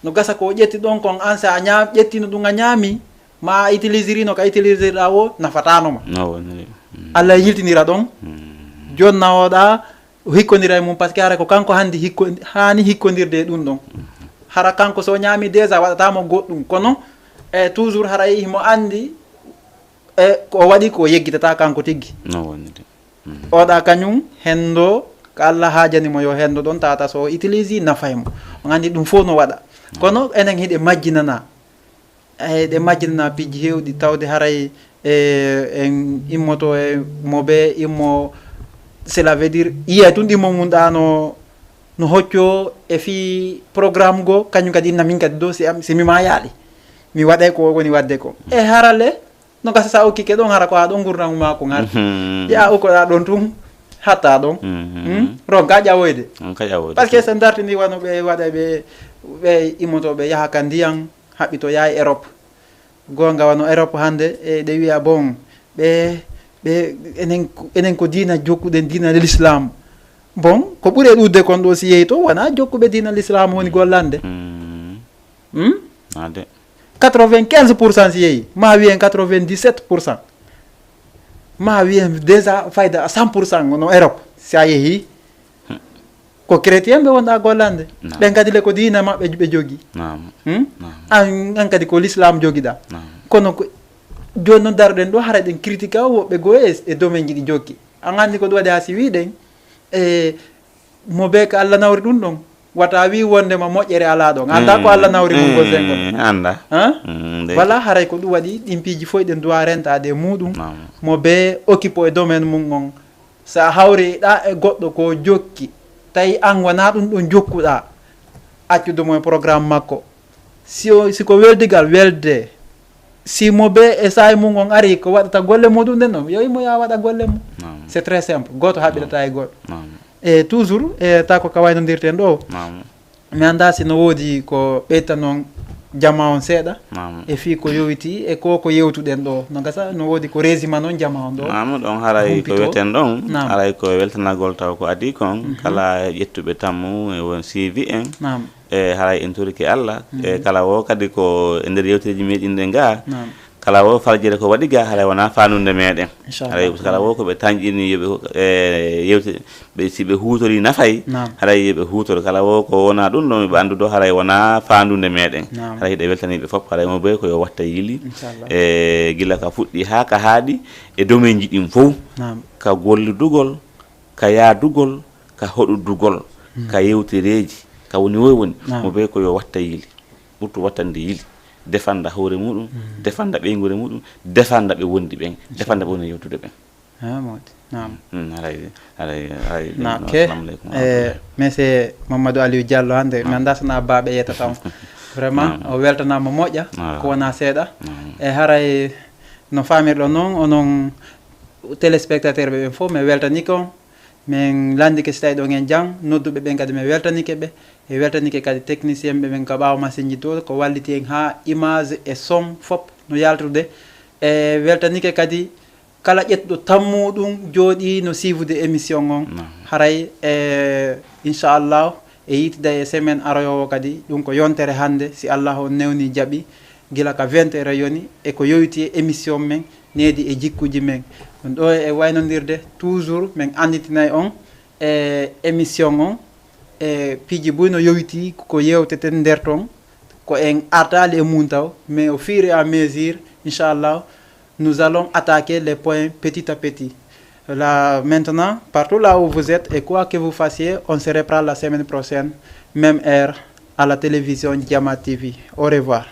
no gasa ko ƴetti ɗon kon an sa ƴettino ɗum a ñaami ma utilisirino ka utilisirɗa o nafatanoma Allah yiltinira ɗon jonnawoɗa hikkodira e mum par ce que hara ko kanko handi hani hikkodirde ɗum ɗon hara kanko so ñaami déjà waɗatamo goɗɗum kono e toujours hara himo andi e ko waɗi ko yeggitata kanko tiggi oɗa kañum hendo ko Allah haajanimo yo hendo ɗon tata so utilise nafaymo on andi ɗum fof no waɗa kono enen hiɗe majjinana ɗe majjinana piiji hewɗi tawde haray en immoto e moɓe immo cela veut dire yiya tun ɗimmo mum ɗano no hocco e fi programme go kañum kadi inna min kadi do si mima yaali mi waɗay ko woni wadde ko e harale no gasa sa okkike ɗon hara ko ha ɗon gurdam ma ko ngar ya o ko ɗa ɗon tum hatta ɗon ron ka ƴawoyde par ce que so dartini wano ɓe waɗa ɓe immotoɓe yaha ka ndiyan haɓɓito yaha Europe gonga wano Europe hande e ɗe wiya bon ɓe enen ko dina jokkuɗen dina l'islam bon ko ɓuuri ɗudde kon ɗo si yeeyi to wona jokkuɓe dina l'islam woni gollande 95% si yeeyi ma wiyen 97% ma wiyen déjà fayda 100% no Europe si a yeehi ko chrétien ɓe wonɗa gollande ɓen kadi le ko dina maɓɓe ɓe jogui an kadi ko l'islam joguiɗa kono joni noon daroɗen ɗo hara ɗen critique a woɓɓe goo e domaine ji ɗi jokki an andi ko ɗum waɗi ha si wiɗen e mo be ko Allah nawri ɗum ɗon wata wi wondema moƴƴere ala ɗon anda ko Allah nawri mum gol sen anda voilà haray ko ɗum waɗi ɗin piiji fof ɗen dowa rentade e muɗum mo be occupe e domaine mum on sa hawri ɗa e goɗɗo ko jokki tawi an wona ɗum ɗon jokkuɗa accudemoe programme makko siko weldigal welde si mo be e sayi mum on ari ko waɗata golle muɗum nden noon yo imo ya waɗa golle mum c'est très simple goto haɓirata e goɗɗo e toujours e ta ko ka waynodirten ɗo mi anda sino woodi ko ɓeyta noon jama on seeɗa e fi ko yowiti e ko yewtuɗen ɗo no gasa no woodi ko résima noon jama on ɗo ɗon haray ko wiyeten ɗon haray ko weltanagol taw ko adi kon kala ƴettuɓe tammu e won suivi en e haray en toriki Allah e kala wo kadi ko e nder yewteji meɗin ɗe ga kala wo faljere ko waɗi ga haray wona fanunde meɗen haray kala wo koɓe tañƴini yoɓe yewte ɓe si ɓe hutori nafay haray yoɓe hutoro kala wo ko wona ɗum ɗon ɓe anduɗo haray wona fandude meɗen haray hiɗe weltaniɓe fof haray mo boy koyo watta yili e gila ka fuɗɗi ha ka haaɗi e domaine ji ɗin fof ka golludugol ka yaadugol ka hoɗudugol ka yewtereji ka woni woni mo boy koyo watta yili ɓurtu wattande yili defanda hoore muɗum defanda ɓeygure muɗum defanda ɓe wondi ɓen defanda ɓe woni yewtude ɓen monsieur Mamadou Aliou Diallo hande mi anda sona baɓe yettatamo vraiment o weltanama moƴƴa ko wona seeɗa e haray no famirɗo noon onon téléspectateur ɓe ɓen fof mi weltanike on min landike so tawi ɗon en jang nodduɓe ɓen kadi mi weltanike ɓe e weltanike kadi technicien ɓe ɓen ko ɓawa machine ji to ko walliti en ha image e son fop no yaltude e weltanike kadi kala ƴettuɗo tammuɗum jooɗi no suivre émission on haray e inchallah e yitida e semaine aroyowo kadi ɗum ko yontere hande si Allah o newni jaaɓi gila ka 20 heures yoni e ko yowiti e émission men Needi e Djikkoudji men ɗum ɗo e waynodirde toujours min anditinay on e émission on e piiji boy no yowiti ko yewteten nder ton ko en artali e mum taw mais au fur et à mesure inchallah nous allons attaquer les points petit à petit là maintenant partout là où vous êtes et quoi que vous fassiez on se reprend la semaine prochaine même heure à la télévision DIAMA TV au revoir.